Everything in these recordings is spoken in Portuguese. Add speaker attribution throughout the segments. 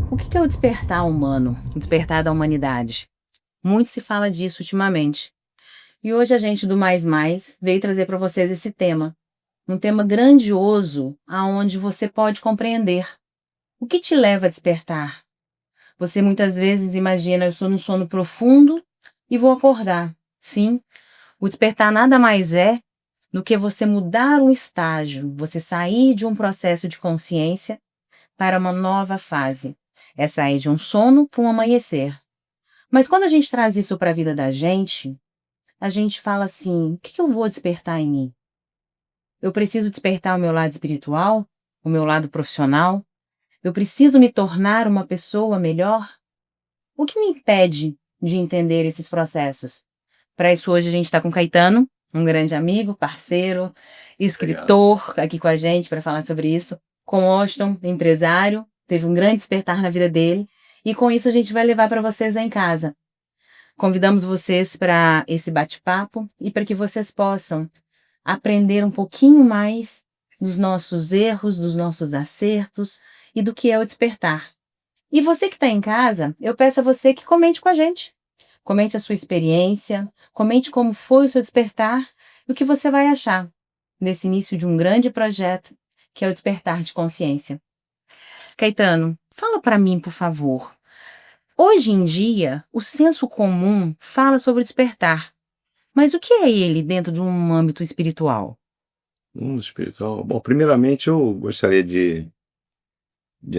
Speaker 1: O que é o despertar humano, o despertar da humanidade? Muito se fala disso ultimamente. E hoje a gente do Mais Mais veio trazer para vocês esse tema. Um tema grandioso aonde você pode compreender. O que te leva a despertar? Você muitas vezes imagina, eu estou num sono profundo e vou acordar. Sim, o despertar nada mais é do que você mudar um estágio, você sair de um processo de consciência para uma nova fase. É sair de um sono para um amanhecer. Mas quando a gente traz isso para a vida da gente, a gente fala assim: o que eu vou despertar em mim? Eu preciso despertar o meu lado espiritual, o meu lado profissional? Eu preciso me tornar uma pessoa melhor? O que me impede de entender esses processos? Para isso, hoje a gente está com o Caetano, um grande amigo, parceiro,
Speaker 2: Obrigado.
Speaker 1: escritor, aqui com a gente para falar sobre isso. Com Austin, empresário, teve um grande despertar na vida dele. E com isso a gente vai levar para vocês aí em casa. Convidamos vocês para esse bate-papo e para que vocês possam aprender um pouquinho mais dos nossos erros, dos nossos acertos e do que é o despertar. E você que está em casa, eu peço a você que comente com a gente. Comente a sua experiência, comente como foi o seu despertar e o que você vai achar nesse início de um grande projeto que é o despertar de consciência. Caetano, fala para mim, por favor. Hoje em dia, o senso comum fala sobre o despertar, mas o que é ele dentro de um âmbito espiritual?
Speaker 2: Mundo espiritual. Bom, primeiramente eu gostaria de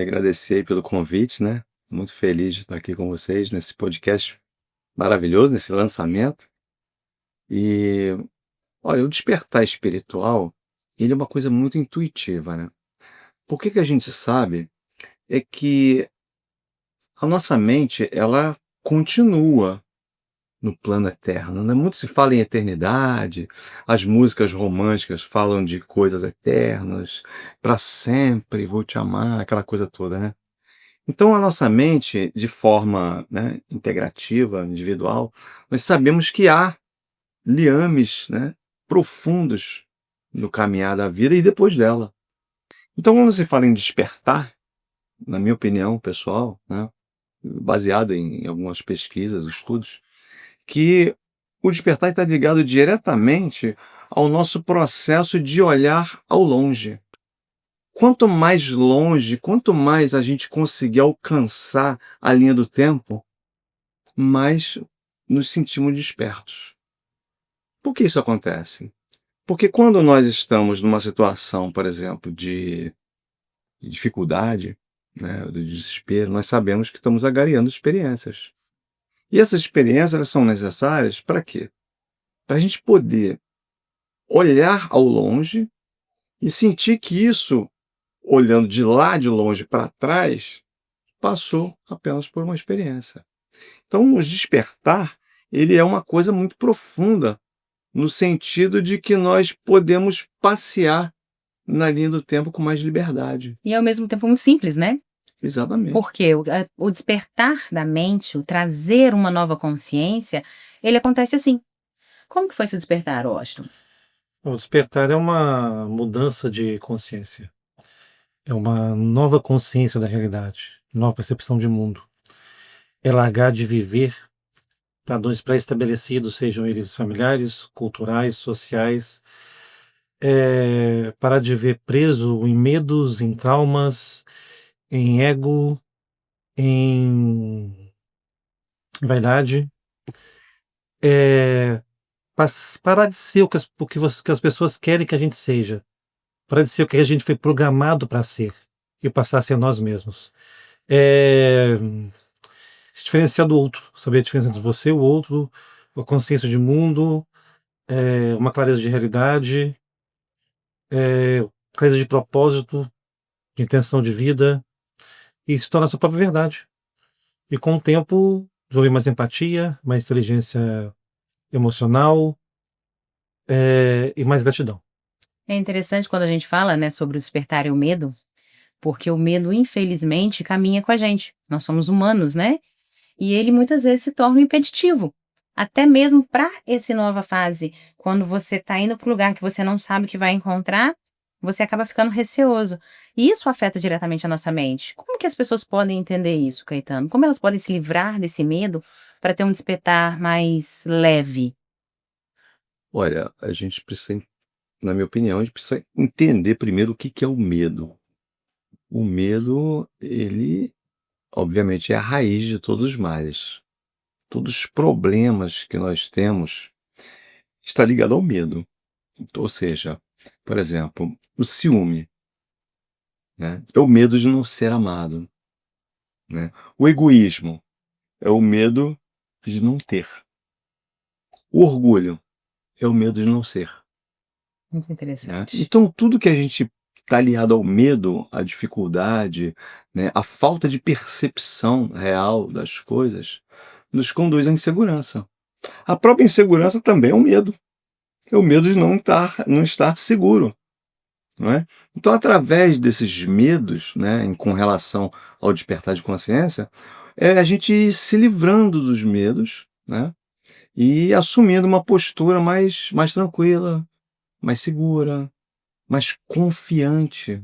Speaker 2: agradecer aí pelo convite, né? Muito feliz de estar aqui com vocês nesse podcast maravilhoso, nesse lançamento. E, olha, o despertar espiritual, ele é uma coisa muito intuitiva, né? Por que a gente sabe é que a nossa mente, ela continua no plano eterno, né? Muito se fala em eternidade, as músicas românticas falam de coisas eternas, para sempre vou te amar, aquela coisa toda, né? Então a nossa mente, de forma, né, integrativa, individual, nós sabemos que há liames, né, profundos no caminhar da vida e depois dela. Então quando se fala em despertar, na minha opinião pessoal, né, baseado em algumas pesquisas, estudos, que o despertar está ligado diretamente ao nosso processo de olhar ao longe. Quanto mais longe, quanto mais a gente conseguir alcançar a linha do tempo, mais nos sentimos despertos. Por que isso acontece? Porque quando nós estamos numa situação, por exemplo, de dificuldade, né, do desespero, nós sabemos que estamos agariando experiências. E essas experiências elas são necessárias para quê? Para a gente poder olhar ao longe e sentir que isso, olhando de lá de longe para trás, passou apenas por uma experiência. Então, o despertar, ele é uma coisa muito profunda, no sentido de que nós podemos passear na linha do tempo com mais liberdade.
Speaker 1: E ao mesmo tempo muito simples, né?
Speaker 2: Exatamente.
Speaker 1: Porque o despertar da mente, o trazer uma nova consciência, ele acontece assim. Como que foi seu despertar, Austin?
Speaker 3: O despertar é uma mudança de consciência. É uma nova consciência da realidade, nova percepção de mundo. É largar de viver padrões pré-estabelecidos, sejam eles familiares, culturais, sociais. É parar de viver preso em medos, em traumas, em ego, em vaidade. É parar de ser que as pessoas querem que a gente seja. Parar de ser o que a gente foi programado para ser e passar a ser nós mesmos. Se diferenciar do outro, saber a diferença entre você e o outro, a consciência de mundo, uma clareza de realidade, clareza de propósito, de intenção de vida, e se torna a sua própria verdade. E com o tempo, desenvolver mais empatia, mais inteligência emocional, e mais gratidão.
Speaker 1: É interessante quando a gente fala, né, sobre o despertar e o medo, porque o medo, infelizmente, caminha com a gente. Nós somos humanos, né? E ele muitas vezes se torna impeditivo. Até mesmo para essa nova fase, quando você está indo para um lugar que você não sabe o que vai encontrar, você acaba ficando receoso. E isso afeta diretamente a nossa mente. Como que as pessoas podem entender isso, Caetano? Como elas podem se livrar desse medo para ter um despertar mais leve?
Speaker 2: Olha, a gente precisa, na minha opinião, a gente precisa entender primeiro o que que é o medo. O medo, ele, obviamente, é a raiz de todos os males. Todos os problemas que nós temos está ligado ao medo. Então, ou seja, por exemplo, o ciúme, né? É o medo de não ser amado, né? O egoísmo é o medo de não ter. O orgulho é o medo de não ser,
Speaker 1: Muito
Speaker 2: né?
Speaker 1: interessante.
Speaker 2: Então, tudo que a gente está ligado ao medo, à dificuldade, né, à falta de percepção real das coisas, nos conduz à insegurança. A própria insegurança também é um medo. É o medo de não estar seguro, não é? Então, através desses medos, né, com relação ao despertar de consciência, é a gente ir se livrando dos medos, né, e assumindo uma postura mais tranquila, mais segura, mais confiante.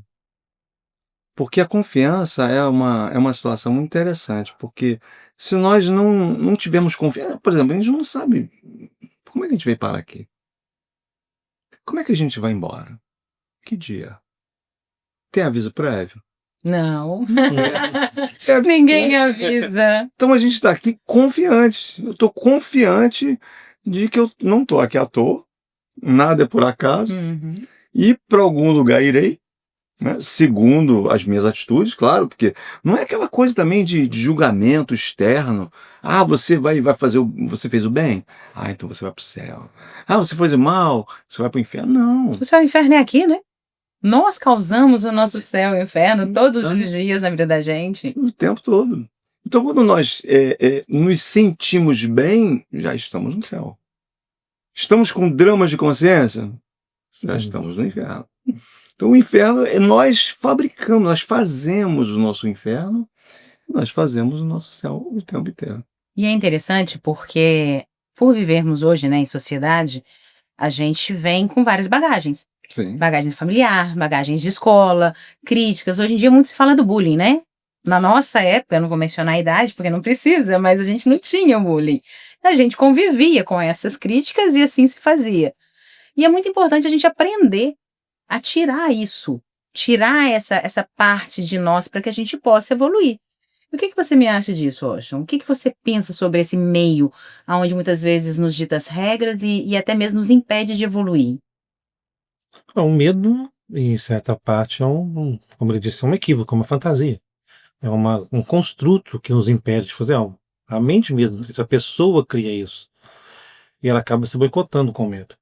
Speaker 2: Porque a confiança é uma situação muito interessante, porque se nós não tivermos confiança, por exemplo, a gente não sabe como é que a gente veio parar aqui. Como é que a gente vai embora? Que dia? Tem aviso prévio?
Speaker 1: Não.
Speaker 2: É,
Speaker 1: Ninguém
Speaker 2: né?
Speaker 1: avisa.
Speaker 2: Então a gente está aqui confiante. Eu estou confiante de que eu não estou aqui à toa, nada é por acaso,
Speaker 1: Uhum.
Speaker 2: e para algum lugar irei, né, segundo as minhas atitudes, claro, porque não é aquela coisa também de julgamento externo. Ah, vai fazer você fez o bem? Ah, então você vai para o céu. Ah, você fez o mal? Você vai para o inferno? Não.
Speaker 1: O céu e o inferno é aqui, né? Nós causamos o nosso céu e o inferno todos
Speaker 2: Então,
Speaker 1: os dias na vida da gente.
Speaker 2: o tempo todo. Então, quando nós nos sentimos bem, já estamos no céu. Estamos com dramas de consciência? Já estamos no inferno. Então, o inferno, nós fabricamos, nós fazemos o nosso inferno, nós fazemos o nosso céu o tempo inteiro.
Speaker 1: E é interessante porque, por vivermos hoje, né, em sociedade, a gente vem com várias bagagens.
Speaker 2: Sim.
Speaker 1: Bagagem familiar, bagagens de escola, críticas. Hoje em dia muito se fala do bullying, né? Na nossa época, eu não vou mencionar a idade porque não precisa, mas a gente não tinha bullying. A gente convivia com essas críticas e assim se fazia. E é muito importante a gente aprender a tirar isso, tirar essa parte de nós para que a gente possa evoluir. O que você me acha disso, Ocean? O que você pensa sobre esse meio, onde muitas vezes nos dita as regras e até mesmo nos impede de evoluir?
Speaker 3: O medo, em certa parte, como ele disse, é um equívoco, é uma fantasia. É um construto que nos impede de fazer algo. A mente mesmo, a pessoa cria isso. E ela acaba se boicotando com o medo.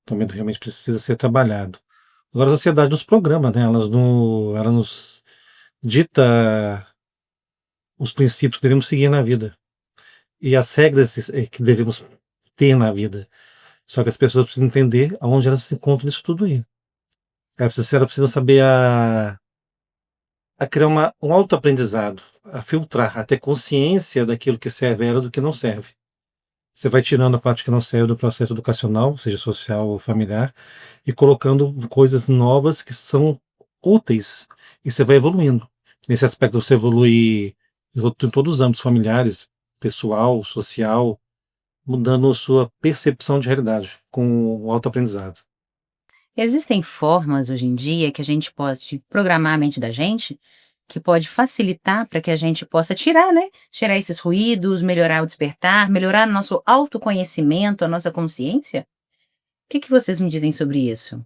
Speaker 3: Então, o medo realmente precisa ser trabalhado. Agora, a sociedade nos programa, né? Ela nos dita os princípios que devemos seguir na vida. E as regras que devemos ter na vida. Só que as pessoas precisam entender aonde elas se encontram nisso tudo aí. Ela precisa saber a criar um autoaprendizado, a filtrar, a ter consciência daquilo que serve a ela do que não serve. Você vai tirando a parte que não serve do processo educacional, seja social ou familiar, e colocando coisas novas que são úteis. E você vai evoluindo. Nesse aspecto, você evolui em todos os âmbitos familiares, pessoal, social, mudando a sua percepção de realidade com o autoaprendizado.
Speaker 1: Existem formas hoje em dia que a gente pode programar a mente da gente, que pode facilitar para que a gente possa tirar, né? Tirar esses ruídos, melhorar o despertar, melhorar nosso autoconhecimento, a nossa consciência. O que vocês me dizem sobre isso?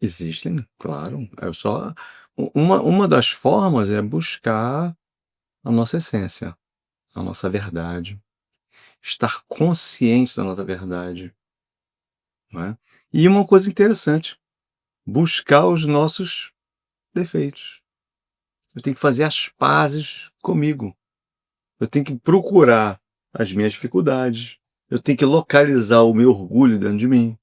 Speaker 2: Existem, claro. Uma das formas é buscar a nossa essência, a nossa verdade, estar consciente da nossa verdade, não é? E uma coisa interessante, buscar os nossos defeitos. Eu tenho que fazer as pazes comigo. Eu tenho que procurar as minhas dificuldades. Eu tenho que localizar o meu orgulho dentro de mim.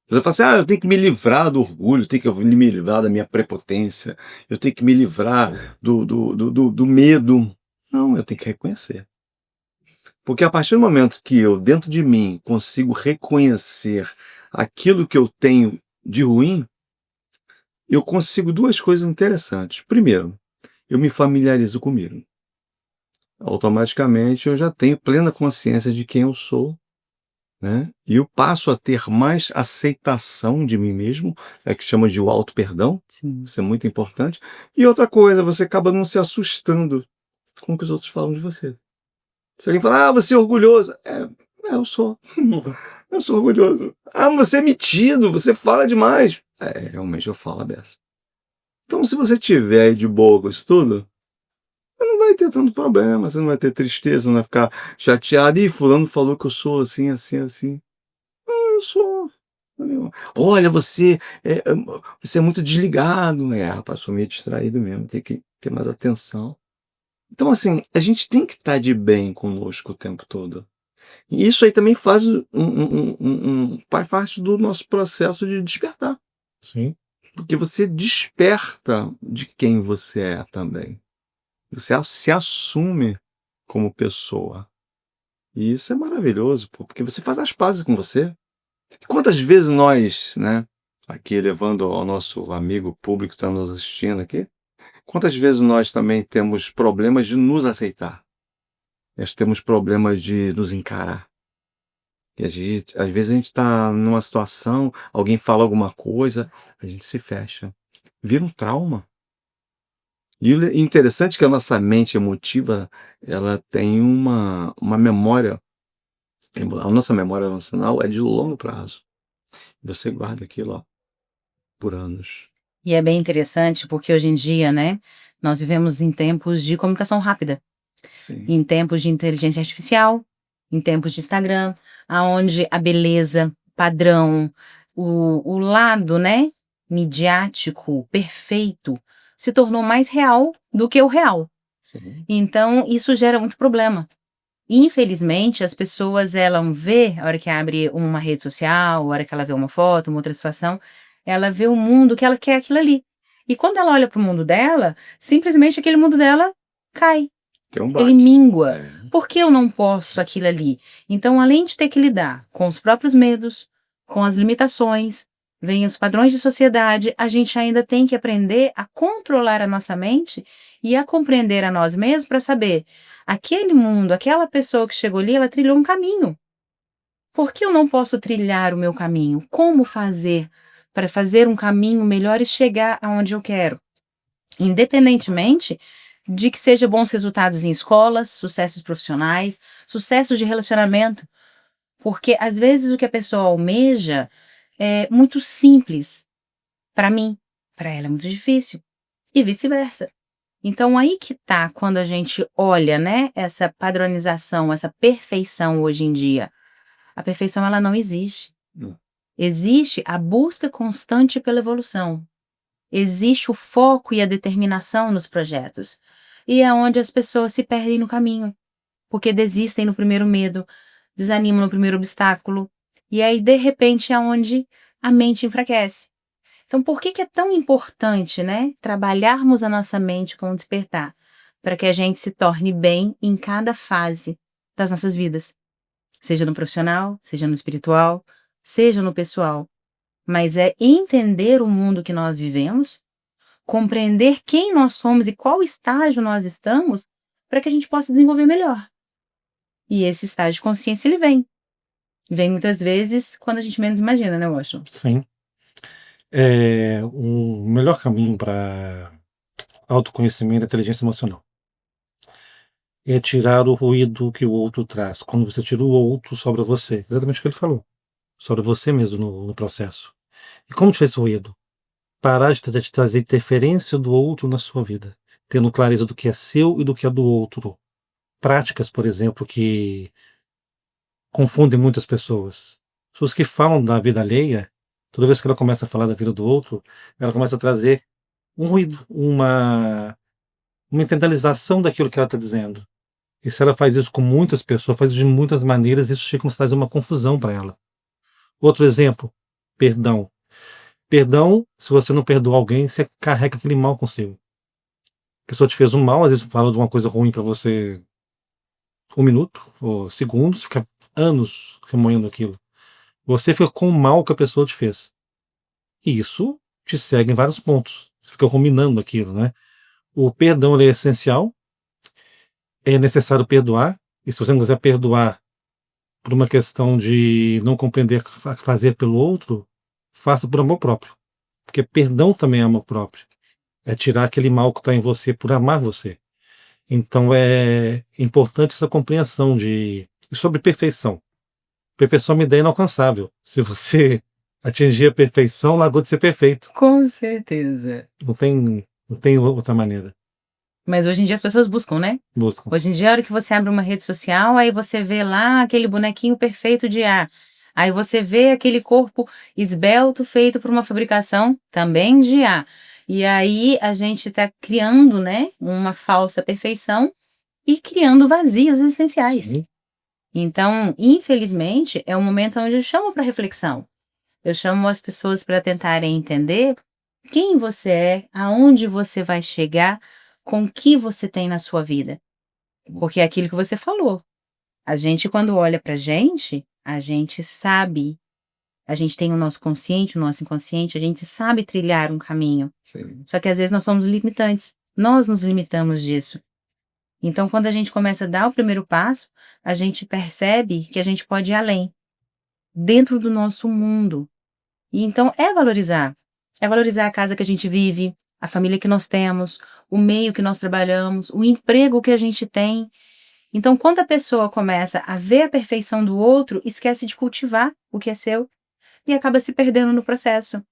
Speaker 2: Você fala assim, eu tenho que me livrar do orgulho, eu tenho que me livrar da minha prepotência, eu tenho que me livrar do medo. Não, eu tenho que reconhecer. Porque a partir do momento que eu, dentro de mim, consigo reconhecer aquilo que eu tenho de ruim, eu consigo duas coisas interessantes. Primeiro, eu me familiarizo comigo. Automaticamente eu já tenho plena consciência de quem eu sou, né? E eu passo a ter mais aceitação de mim mesmo, é que chama de o auto-perdão,
Speaker 1: Sim.
Speaker 2: isso é muito importante. E outra coisa, você acaba não se assustando com o que os outros falam de você. Se alguém falar, você é orgulhoso. Eu sou. Eu sou orgulhoso. Você é metido, você fala demais. Realmente eu falo a beça. Então, se você tiver aí de boa com isso tudo, você não vai ter tanto problema, você não vai ter tristeza, não vai ficar chateado. Ih, fulano falou que eu sou assim, assim, assim. Eu sou. Olha, você é muito desligado. Rapaz, sou meio distraído mesmo, tem que ter mais atenção. Então, assim, a gente tem que estar de bem conosco o tempo todo. E isso aí também faz faz parte do nosso processo de despertar.
Speaker 3: Sim.
Speaker 2: Porque você desperta de quem você é também. Você se assume como pessoa. E isso é maravilhoso, pô, porque você faz as pazes com você. E quantas vezes nós, né, aqui levando ao nosso amigo público que está nos assistindo aqui, quantas vezes nós também temos problemas de nos aceitar? Nós temos problemas de nos encarar. E às vezes a gente está numa situação, alguém fala alguma coisa, a gente se fecha. Vira um trauma. E o interessante é que a nossa mente emotiva, ela tem uma memória, a nossa memória emocional é de longo prazo. Você guarda aquilo, ó, por anos.
Speaker 1: E é bem interessante porque hoje em dia, né, nós vivemos em tempos de comunicação rápida,
Speaker 2: Sim.
Speaker 1: em tempos de inteligência artificial, em tempos de Instagram, aonde a beleza, padrão, o lado, né, midiático, perfeito, se tornou mais real do que o real.
Speaker 2: Sim.
Speaker 1: Então, isso gera muito problema. Infelizmente, as pessoas, elas vê, a hora que abre uma rede social, a hora que ela vê uma foto, uma outra situação, ela vê o mundo que ela quer aquilo ali. E quando ela olha para o mundo dela, simplesmente aquele mundo dela cai.
Speaker 2: Tem um
Speaker 1: Ele
Speaker 2: baque.
Speaker 1: mingua. Por que eu não posso aquilo ali? Então, além de ter que lidar com os próprios medos, com as limitações, vem os padrões de sociedade, a gente ainda tem que aprender a controlar a nossa mente e a compreender a nós mesmos para saber, aquele mundo, aquela pessoa que chegou ali, ela trilhou um caminho. Por que eu não posso trilhar o meu caminho? Como fazer para fazer um caminho melhor e chegar aonde eu quero? Independentemente de que seja bons resultados em escolas, sucessos profissionais, sucessos de relacionamento, porque às vezes o que a pessoa almeja é muito simples. Para mim, para ela é muito difícil e vice-versa. Então aí que tá quando a gente olha, né, essa padronização, essa perfeição hoje em dia. A perfeição ela não existe.
Speaker 2: Não.
Speaker 1: Existe a busca constante pela evolução. Existe o foco e a determinação nos projetos. E é onde as pessoas se perdem no caminho, porque desistem no primeiro medo, desanimam no primeiro obstáculo, e aí, de repente, é onde a mente enfraquece. Então, por que é tão importante, né, trabalharmos a nossa mente com o despertar? Para que a gente se torne bem em cada fase das nossas vidas. Seja no profissional, seja no espiritual, seja no pessoal. Mas é entender o mundo que nós vivemos, compreender quem nós somos e qual estágio nós estamos, para que a gente possa desenvolver melhor. E esse estágio de consciência, ele vem. Vem muitas vezes quando a gente menos imagina, né, Washington?
Speaker 3: Sim. O melhor caminho para autoconhecimento e inteligência emocional é tirar o ruído que o outro traz. Quando você tira o outro, sobra você. Exatamente o que ele falou. Sobra você mesmo no processo. E como tirar esse ruído? Parar de trazer interferência do outro na sua vida, tendo clareza do que é seu e do que é do outro. Práticas, por exemplo, que confundem muitas pessoas. Pessoas que falam da vida alheia, toda vez que ela começa a falar da vida do outro, ela começa a trazer um ruído, uma internalização daquilo que ela está dizendo. E se ela faz isso com muitas pessoas, faz isso de muitas maneiras, isso chega a trazer uma confusão para ela. Outro exemplo, Perdão. Perdão, se você não perdoa alguém, você carrega aquele mal consigo. A pessoa te fez um mal, às vezes fala de uma coisa ruim pra você 1 minuto ou segundos, fica anos remoendo aquilo. Você fica com o mal que a pessoa te fez. E isso te segue em vários pontos. Você fica ruminando aquilo, né? O perdão ele é essencial, é necessário perdoar, e se você não quiser perdoar por uma questão de não compreender fazer pelo outro, faça por amor próprio. Porque perdão também é amor próprio. É tirar aquele mal que está em você por amar você. Então é importante essa compreensão sobre perfeição. Perfeição é uma ideia inalcançável. Se você atingir a perfeição, largou de ser perfeito.
Speaker 1: Com certeza.
Speaker 3: Não tem outra maneira.
Speaker 1: Mas hoje em dia as pessoas buscam, né?
Speaker 3: Buscam.
Speaker 1: Hoje em dia, a hora que você abre uma rede social, aí você vê lá aquele bonequinho perfeito de A. Aí você vê aquele corpo esbelto feito por uma fabricação também de A. E aí a gente está criando, né, uma falsa perfeição e criando vazios existenciais.
Speaker 3: Sim.
Speaker 1: Então, infelizmente, é um momento onde eu chamo para reflexão. Eu chamo as pessoas para tentarem entender quem você é, aonde você vai chegar, com o que você tem na sua vida. Porque é aquilo que você falou. A gente, quando olha pra gente, a gente sabe, a gente tem o nosso consciente, o nosso inconsciente, a gente sabe trilhar um caminho.
Speaker 2: Sim.
Speaker 1: Só que às vezes nós somos limitantes. Nós nos limitamos disso. Então, quando a gente começa a dar o primeiro passo, a gente percebe que a gente pode ir além, dentro do nosso mundo. E então é valorizar. É valorizar a casa que a gente vive, a família que nós temos, o meio que nós trabalhamos, o emprego que a gente tem. Então, quando a pessoa começa a ver a perfeição do outro, esquece de cultivar o que é seu e acaba se perdendo no processo.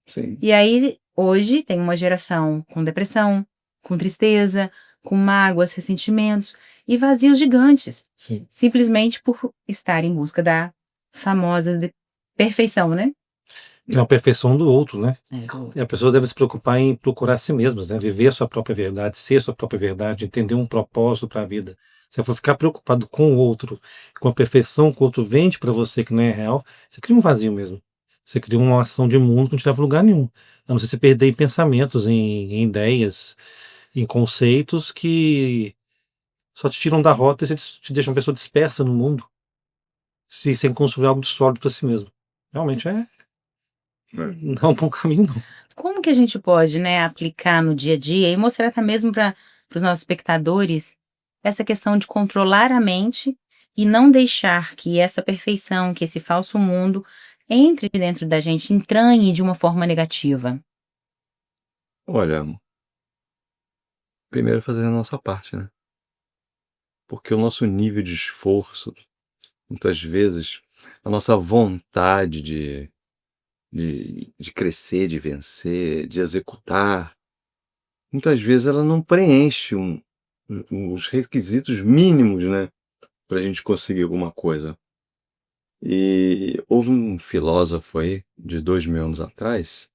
Speaker 2: Sim.
Speaker 1: E aí, hoje, tem uma geração com depressão, com tristeza, com mágoas, ressentimentos e vazios gigantes,
Speaker 3: Sim.
Speaker 1: simplesmente por estar em busca da famosa perfeição, né?
Speaker 3: É a perfeição do outro, né? E a pessoa deve se preocupar em procurar a si mesma, né? Viver a sua própria verdade, ser a sua própria verdade, entender um propósito para a vida. Se você for ficar preocupado com o outro, com a perfeição que o outro vende para você que não é real, você cria um vazio mesmo. Você cria uma ação de mundo que não te leva a lugar nenhum. A não ser se perder em pensamentos, em ideias, em conceitos que só te tiram da rota e te deixam uma pessoa dispersa no mundo, sem construir algo de sólido para si mesmo. Realmente não é um bom caminho, não.
Speaker 1: Como que a gente pode, né, aplicar no dia a dia e mostrar até mesmo para os nossos espectadores essa questão de controlar a mente e não deixar que essa perfeição, que esse falso mundo entre dentro da gente, entranhe de uma forma negativa?
Speaker 2: Olha, primeiro fazer a nossa parte, né? Porque o nosso nível de esforço, muitas vezes, a nossa vontade de crescer, de vencer, de executar, muitas vezes ela não preenche os requisitos mínimos, né, para a gente conseguir alguma coisa. E houve um filósofo aí, de 2000 anos atrás,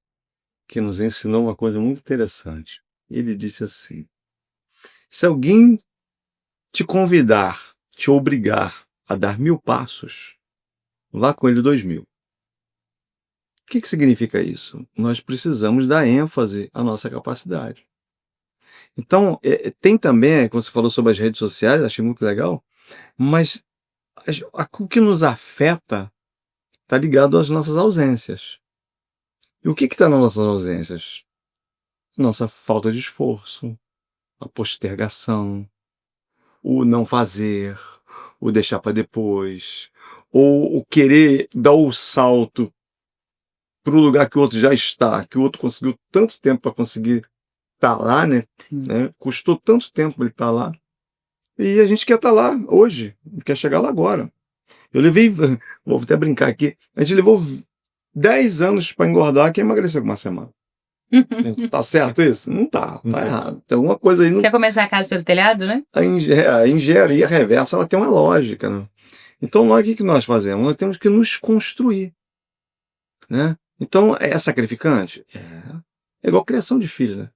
Speaker 2: que nos ensinou uma coisa muito interessante. Ele disse assim: se alguém te convidar, te obrigar a dar 1000 passos, vá com ele 2000. O que significa isso? Nós precisamos dar ênfase à nossa capacidade. Então, tem também, como você falou sobre as redes sociais, achei muito legal, mas o que nos afeta está ligado às nossas ausências. E o que está nas nossas ausências? Nossa falta de esforço, a postergação, o não fazer, o deixar para depois, ou o querer dar o salto para o lugar que o outro já está, que o outro conseguiu tanto tempo para conseguir estar lá, né?
Speaker 1: Sim.
Speaker 2: Custou tanto tempo ele estar lá. E a gente quer estar lá hoje, quer chegar lá agora. Eu levei, vou até brincar aqui, a gente levou 10 anos para engordar, quem emagreceu com uma semana. Tá certo isso? Não tá,
Speaker 3: Não
Speaker 2: tá
Speaker 3: tá.
Speaker 2: errado. Tem alguma coisa aí.
Speaker 1: Quer começar a casa pelo telhado, né?
Speaker 2: A engenharia reversa, ela tem uma lógica, né? Então, nós, o que nós fazemos? Nós temos que nos construir, né? Então, é sacrificante? É igual criação de filho, né?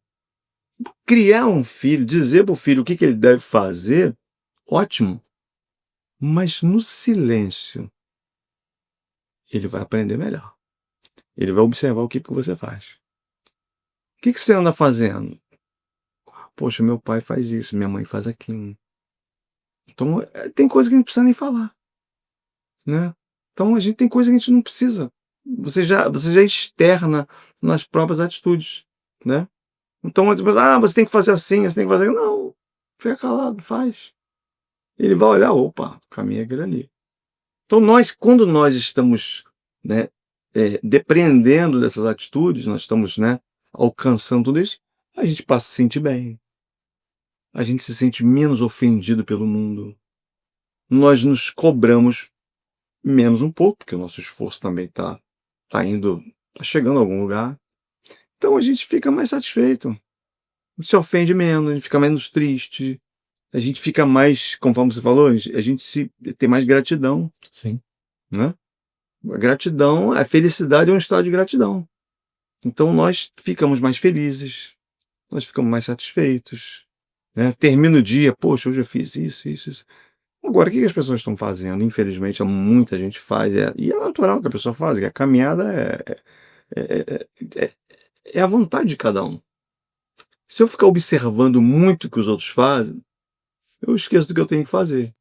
Speaker 2: Criar um filho, dizer para o filho o que ele deve fazer, ótimo. Mas no silêncio, ele vai aprender melhor. Ele vai observar o que você faz. O que você anda fazendo? Poxa, meu pai faz isso, minha mãe faz aquilo. Então, tem coisa que a gente não precisa nem falar, né? Então, a gente tem coisa que a gente não precisa. Você já externa nas próprias atitudes, né? Então, você tem que fazer assim, você tem que fazer... Não, fica calado, faz. Ele vai olhar, opa, o caminho é aquele ali. Então, quando nós estamos, né, depreendendo dessas atitudes, nós estamos, né, alcançando tudo isso, a gente passa a se sentir bem. A gente se sente menos ofendido pelo mundo. Nós nos cobramos menos um pouco, porque o nosso esforço também tá chegando a algum lugar. Então a gente fica mais satisfeito. Se ofende menos, a gente fica menos triste. A gente fica mais, conforme você falou, a gente tem mais gratidão,
Speaker 3: Sim.
Speaker 2: né? A gratidão, a felicidade é um estado de gratidão. Então nós ficamos mais felizes, nós ficamos mais satisfeitos, né? Termina o dia, poxa, hoje eu fiz isso. Agora, o que as pessoas estão fazendo? Infelizmente, muita gente faz, e é natural que a pessoa faça, que a caminhada é, é, é a vontade de cada um. Se eu ficar observando muito o que os outros fazem, eu esqueço do que eu tenho que fazer.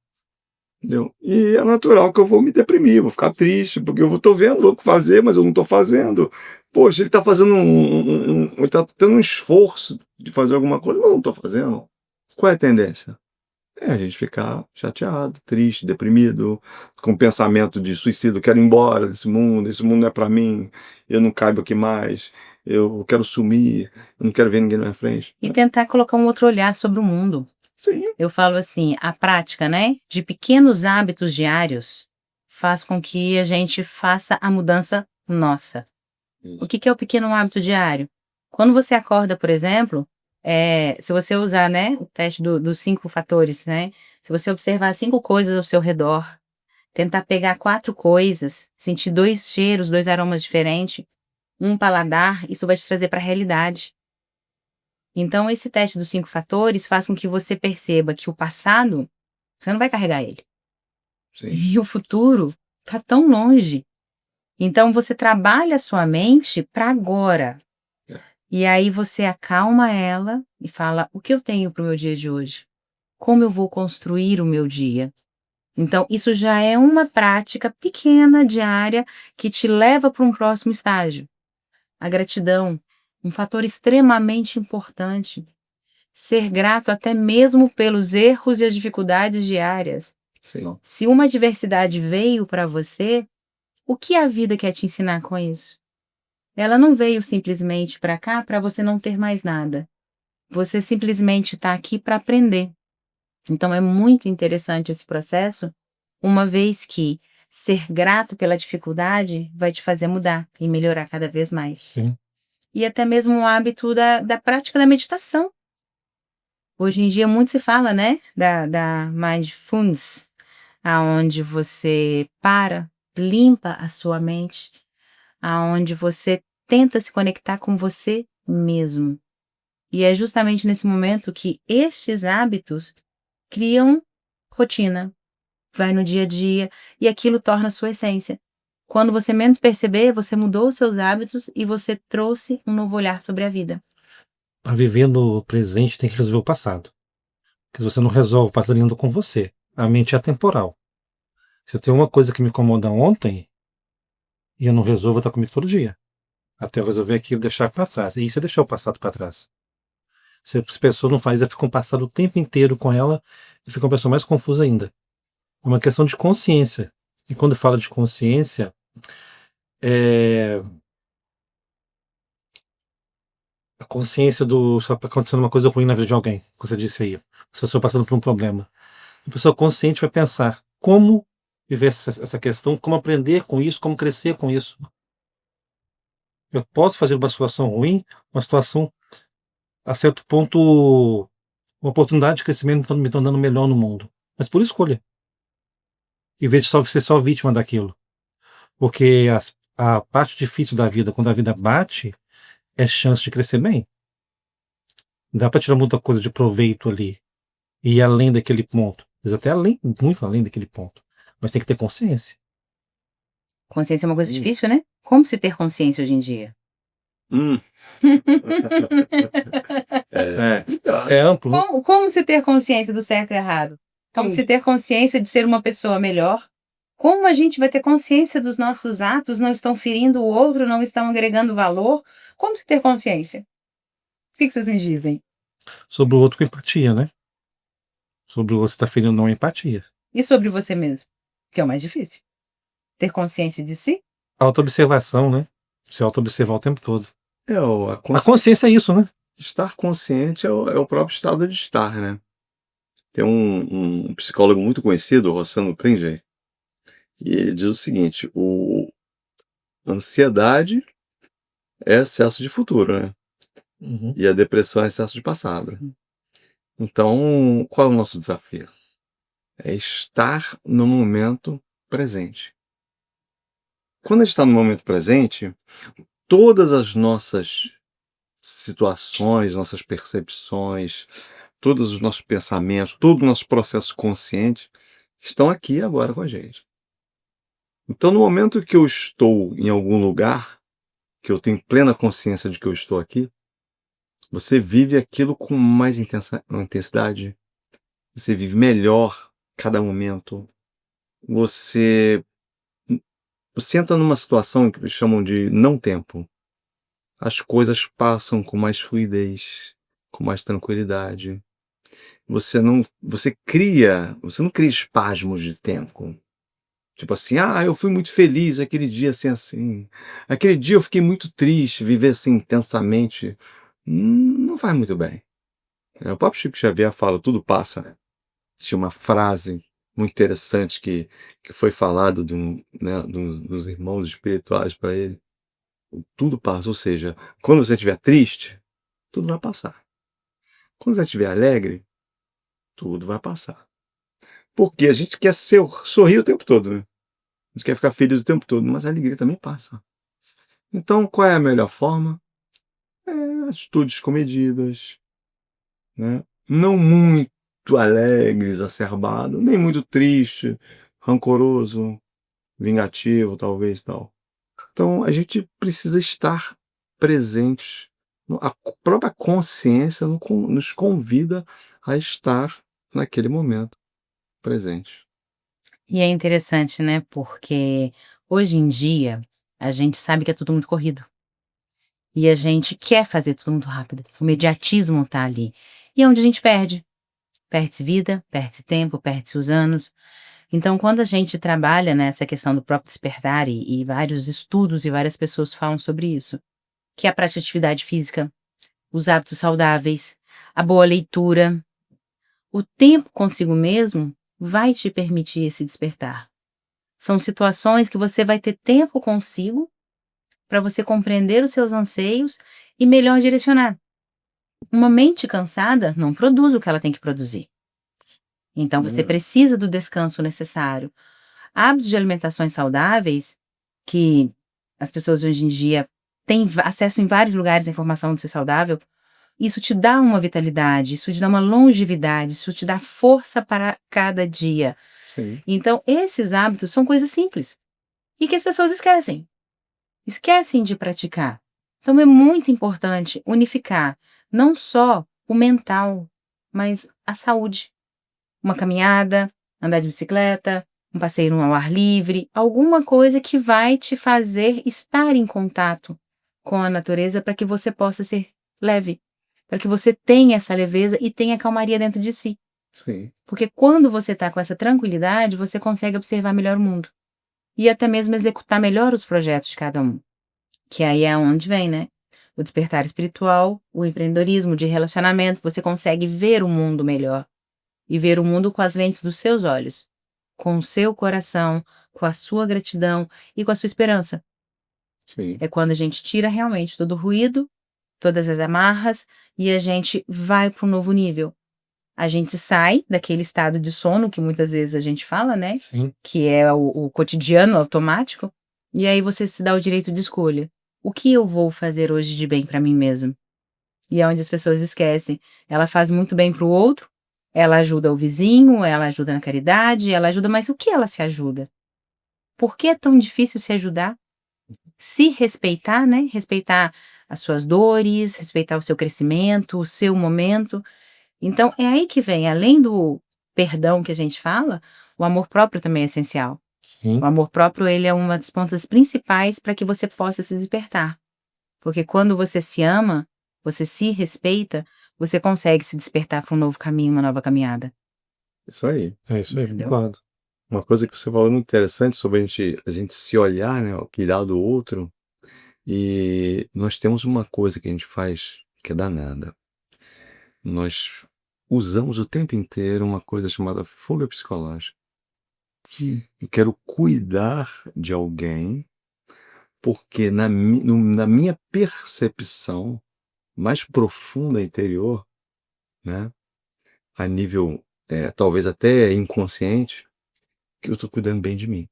Speaker 2: Entendeu? E é natural que eu vou me deprimir, vou ficar triste, porque eu estou vendo o outro fazer, mas eu não estou fazendo. Poxa, ele está fazendo ele está tendo um esforço de fazer alguma coisa, mas eu não estou fazendo. Qual é a tendência? É a gente ficar chateado, triste, deprimido, com pensamento de suicídio, quero ir embora desse mundo, esse mundo não é para mim, eu não caibo aqui mais, eu quero sumir, eu não quero ver ninguém na minha frente.
Speaker 1: E tentar colocar um outro olhar sobre o mundo.
Speaker 2: Sim.
Speaker 1: Eu falo assim, a prática, né, de pequenos hábitos diários faz com que a gente faça a mudança nossa.
Speaker 2: Isso.
Speaker 1: O que é o pequeno hábito diário? Quando você acorda, por exemplo, se você usar, né, o teste dos 5 fatores, né, se você observar 5 coisas ao seu redor, tentar pegar 4 coisas, sentir 2 cheiros, 2 aromas diferentes, um paladar, isso vai te trazer para a realidade. Então, esse teste dos 5 fatores faz com que você perceba que o passado, você não vai carregar ele.
Speaker 2: Sim.
Speaker 1: E o futuro está tão longe. Então, você trabalha a sua mente para agora. E aí você acalma ela e fala, o que eu tenho para o meu dia de hoje? Como eu vou construir o meu dia? Então, isso já é uma prática pequena, diária, que te leva para um próximo estágio. A gratidão, um fator extremamente importante. Ser grato até mesmo pelos erros e as dificuldades diárias.
Speaker 2: Sim.
Speaker 1: Se uma adversidade veio para você, o que a vida quer te ensinar com isso? Ela não veio simplesmente para cá para você não ter mais nada. Você simplesmente está aqui para aprender. Então é muito interessante esse processo, uma vez que ser grato pela dificuldade vai te fazer mudar e melhorar cada vez mais.
Speaker 3: Sim.
Speaker 1: E até mesmo o hábito da prática da meditação. Hoje em dia muito se fala, né, da mindfulness, aonde você limpa a sua mente, aonde você tenta se conectar com você mesmo. E é justamente nesse momento que estes hábitos criam rotina, vai no dia a dia e aquilo torna a sua essência. Quando você menos perceber, você mudou os seus hábitos e você trouxe um novo olhar sobre a vida.
Speaker 3: Para viver no presente tem que resolver o passado. Porque se você não resolve o passado ainda com você, a mente é atemporal. Se eu tenho uma coisa que me incomoda ontem e eu não resolvo, está comigo todo dia. Até eu resolver aquilo e deixar para trás. E isso é deixar o passado para trás. Se a pessoa não faz, ela fica um passado o tempo inteiro com ela e fica uma pessoa mais confusa ainda. É uma questão de consciência. E quando fala de consciência, a consciência do... Só acontecendo uma coisa ruim na vida de alguém, que você disse aí. Você está passando por um problema. A pessoa consciente vai pensar como viver essa questão, como aprender com isso, como crescer com isso. Eu posso fazer uma situação ruim, uma situação, a certo ponto, uma oportunidade de crescimento me tornando melhor no mundo. Mas por escolha. Em vez de ser só vítima daquilo. Porque a parte difícil da vida, quando a vida bate, é chance de crescer bem. Dá para tirar muita coisa de proveito ali. E ir além daquele ponto. Às vezes até muito além daquele ponto. Mas tem que ter consciência.
Speaker 1: Consciência é uma coisa difícil, né? Como se ter consciência hoje em dia?
Speaker 3: É amplo, né?
Speaker 1: Como se ter consciência do certo e errado? Como se ter consciência de ser uma pessoa melhor? Como a gente vai ter consciência dos nossos atos não estão ferindo o outro, não estão agregando valor? Como se ter consciência? O que vocês me dizem?
Speaker 3: Sobre o outro com empatia, né? Sobre o outro está ferindo não empatia.
Speaker 1: E sobre você mesmo? Que é o mais difícil. Ter consciência de si?
Speaker 3: Autoobservação, né? Se autoobservar o tempo todo.
Speaker 2: A
Speaker 3: A consciência é isso, né?
Speaker 2: Estar consciente é o próprio estado de estar, né? Tem um psicólogo muito conhecido, Rossano Klinger, e ele diz o seguinte: ansiedade é excesso de futuro, né?
Speaker 3: Uhum.
Speaker 2: E a depressão é excesso de passado. Então, qual é o nosso desafio? É estar no momento presente. Quando a gente está no momento presente, todas as nossas situações, nossas percepções, todos os nossos pensamentos, todo o nosso processo consciente estão aqui agora com a gente. Então, no momento que eu estou em algum lugar, que eu tenho plena consciência de que eu estou aqui, você vive aquilo com mais intensidade, você vive melhor cada momento, você entra numa situação que eles chamam de não tempo. As coisas passam com mais fluidez, com mais tranquilidade. Você não cria espasmos de tempo. Tipo assim, eu fui muito feliz aquele dia assim. Aquele dia eu fiquei muito triste, viver assim intensamente. Não vai muito bem. O próprio Chico Xavier fala, tudo passa, né? Tinha uma frase muito interessante que foi falado dos irmãos espirituais para ele. Tudo passa, ou seja, quando você estiver triste, tudo vai passar. Quando você estiver alegre, tudo vai passar. Porque a gente quer sorrir o tempo todo, né? A gente quer ficar feliz o tempo todo, mas a alegria também passa. Então, qual é a melhor forma? Atitudes comedidas, né? Não muito alegre, exacerbado, nem muito triste, rancoroso, vingativo, talvez, tal. Então, a gente precisa estar presente. A própria consciência nos convida a estar naquele momento presente.
Speaker 1: E é interessante, né? Porque hoje em dia a gente sabe que é tudo muito corrido. E a gente quer fazer tudo muito rápido. O mediatismo tá ali. E é onde a gente perde. Perde-se vida, perde-se tempo, perde-se os anos. Então, quando a gente trabalha nessa questão do próprio despertar, e vários estudos e várias pessoas falam sobre isso, que é a prática de atividade física, os hábitos saudáveis, a boa leitura, o tempo consigo mesmo vai te permitir esse despertar. São situações que você vai ter tempo consigo para você compreender os seus anseios e melhor direcionar. Uma mente cansada não produz o que ela tem que produzir. Então, você precisa do descanso necessário. Hábitos de alimentações saudáveis, que as pessoas hoje em dia têm acesso em vários lugares à informação de ser saudável, isso te dá uma vitalidade, isso te dá uma longevidade, isso te dá força para cada dia.
Speaker 2: Sim.
Speaker 1: Então, esses hábitos são coisas simples e que as pessoas esquecem. Esquecem de praticar. Então, é muito importante unificar não só o mental, mas a saúde. Uma caminhada, andar de bicicleta, um passeio ao ar livre, alguma coisa que vai te fazer estar em contato com a natureza para que você possa ser leve, para que você tenha essa leveza e tenha calmaria dentro de si.
Speaker 2: Sim.
Speaker 1: Porque quando você está com essa tranquilidade, você consegue observar melhor o mundo e até mesmo executar melhor os projetos de cada um. Que aí é onde vem, né? O despertar espiritual, o empreendedorismo de relacionamento, você consegue ver o mundo melhor e ver o mundo com as lentes dos seus olhos, com o seu coração, com a sua gratidão e com a sua esperança.
Speaker 2: Sim.
Speaker 1: É quando a gente tira realmente todo o ruído, todas as amarras e a gente vai para um novo nível. A gente sai daquele estado de sono que muitas vezes a gente fala, né?
Speaker 3: Sim.
Speaker 1: Que é o cotidiano automático. E aí você se dá o direito de escolha. O que eu vou fazer hoje de bem para mim mesmo? E é onde as pessoas esquecem. Ela faz muito bem para o outro, ela ajuda o vizinho, ela ajuda na caridade, ela ajuda, mas o que ela se ajuda? Por que é tão difícil se ajudar? se respeitar, né? Respeitar as suas dores, respeitar o seu crescimento, o seu momento. Então, é aí que vem, além do perdão que a gente fala, o amor próprio também é essencial.
Speaker 3: Sim.
Speaker 1: O amor próprio, ele é uma das pontas principais para que você possa se despertar. Porque quando você se ama, você se respeita, você consegue se despertar para um novo caminho, uma nova caminhada.
Speaker 2: Isso aí.
Speaker 3: É isso aí,
Speaker 1: Entendeu?
Speaker 3: concordo.
Speaker 2: Uma coisa que você falou muito interessante sobre a gente se olhar, né, cuidar do outro. E nós temos uma coisa que a gente faz que é danada. Nós usamos o tempo inteiro uma coisa chamada fuga psicológica.
Speaker 1: Sim.
Speaker 2: Eu quero cuidar de alguém porque na minha percepção mais profunda interior, né, a nível talvez até inconsciente, que eu estou cuidando bem de mim.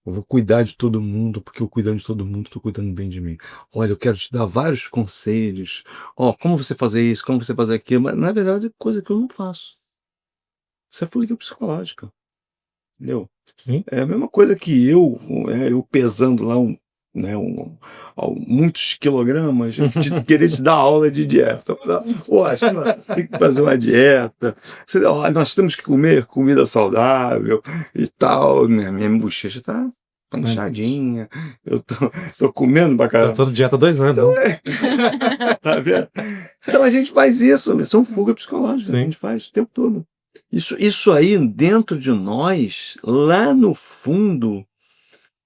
Speaker 2: Eu vou cuidar de todo mundo, porque eu cuidando de todo mundo, estou cuidando bem de mim. Olha, eu quero te dar vários conselhos. Ó, como você fazer isso, como você fazer aquilo, mas na verdade é coisa que eu não faço. Isso é fuga psicológica, entendeu?
Speaker 3: Sim.
Speaker 2: É a mesma coisa que eu pesando lá muitos quilogramas, querer te dar aula de dieta. Pô, você tem que fazer uma dieta, nós temos que comer comida saudável e tal. Minha bochecha tá panchadinha, eu tô comendo pra
Speaker 3: Eu
Speaker 2: caramba.
Speaker 3: tô de dieta há 2 anos.
Speaker 2: Então,
Speaker 3: né?
Speaker 2: tá vendo? Então a gente faz isso, são fuga psicológica,
Speaker 3: Sim.
Speaker 2: a gente faz o tempo todo. Isso aí dentro de nós, lá no fundo,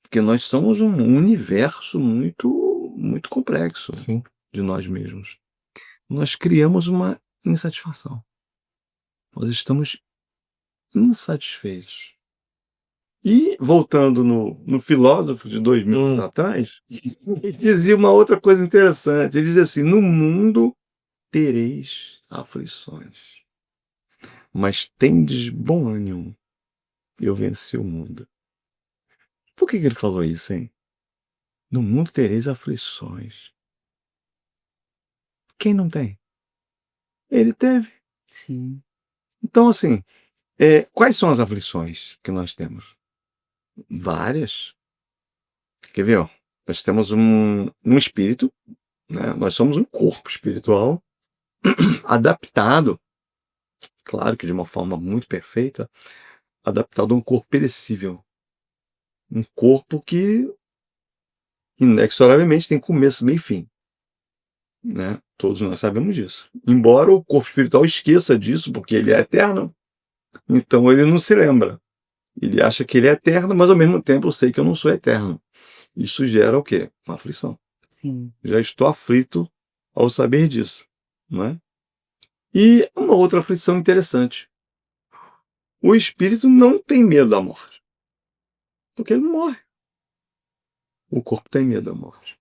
Speaker 2: porque nós somos um universo muito, muito complexo
Speaker 3: Sim.
Speaker 2: de nós mesmos. Nós criamos uma insatisfação. Nós estamos insatisfeitos. E, voltando no filósofo de 2000 anos atrás, ele dizia uma outra coisa interessante. Ele dizia assim: no mundo tereis aflições, mas tendes bom ânimo. Eu venci o mundo. Por que ele falou isso, hein? No mundo tereis aflições. Quem não tem? Ele teve.
Speaker 1: Sim.
Speaker 2: Então, assim, quais são as aflições que nós temos? Várias. Quer ver? Ó? Nós temos um espírito, né? Nós somos um corpo espiritual adaptado, claro que de uma forma muito perfeita, adaptado a um corpo perecível. Um corpo que, inexoravelmente, tem começo, meio e fim. Né? Todos nós sabemos disso. Embora o corpo espiritual esqueça disso, porque ele é eterno, então ele não se lembra. Ele acha que ele é eterno, mas ao mesmo tempo eu sei que eu não sou eterno. Isso gera o quê? Uma aflição.
Speaker 1: Sim.
Speaker 2: Já estou aflito ao saber disso. Não é? E uma outra aflição interessante. O espírito não tem medo da morte. Porque ele não morre. O corpo tem medo da morte.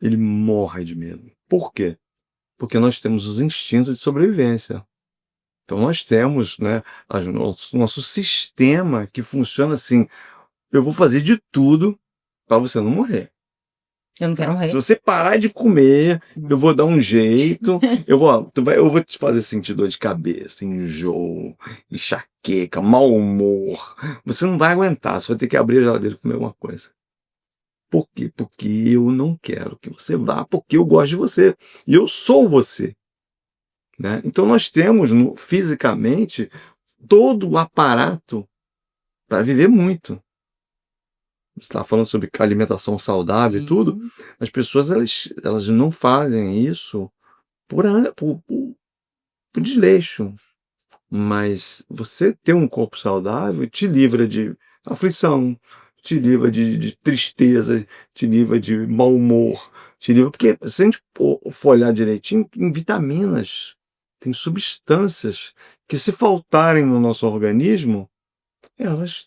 Speaker 2: Ele morre de medo. Por quê? Porque nós temos os instintos de sobrevivência. Então nós temos, né, nosso sistema que funciona assim: eu vou fazer de tudo para você não morrer.
Speaker 1: Eu não quero
Speaker 2: Se
Speaker 1: morrer.
Speaker 2: você parar de comer, eu vou dar um jeito, eu vou te fazer sentir dor de cabeça, enjoo, enxaqueca, mau humor. Você não vai aguentar, você vai ter que abrir a geladeira e comer alguma coisa. Por quê? Porque eu não quero que você vá, porque eu gosto de você. E eu sou você. Né? Então nós temos fisicamente todo o aparato para viver muito. Você estava falando sobre alimentação saudável e tudo.
Speaker 1: Uhum.
Speaker 2: As pessoas elas não fazem isso por desleixo. Mas você ter um corpo saudável te livra de aflição, te livra de tristeza, te livra de mau humor, te livra. Porque se a gente for olhar direitinho, em vitaminas, tem substâncias que, se faltarem no nosso organismo, elas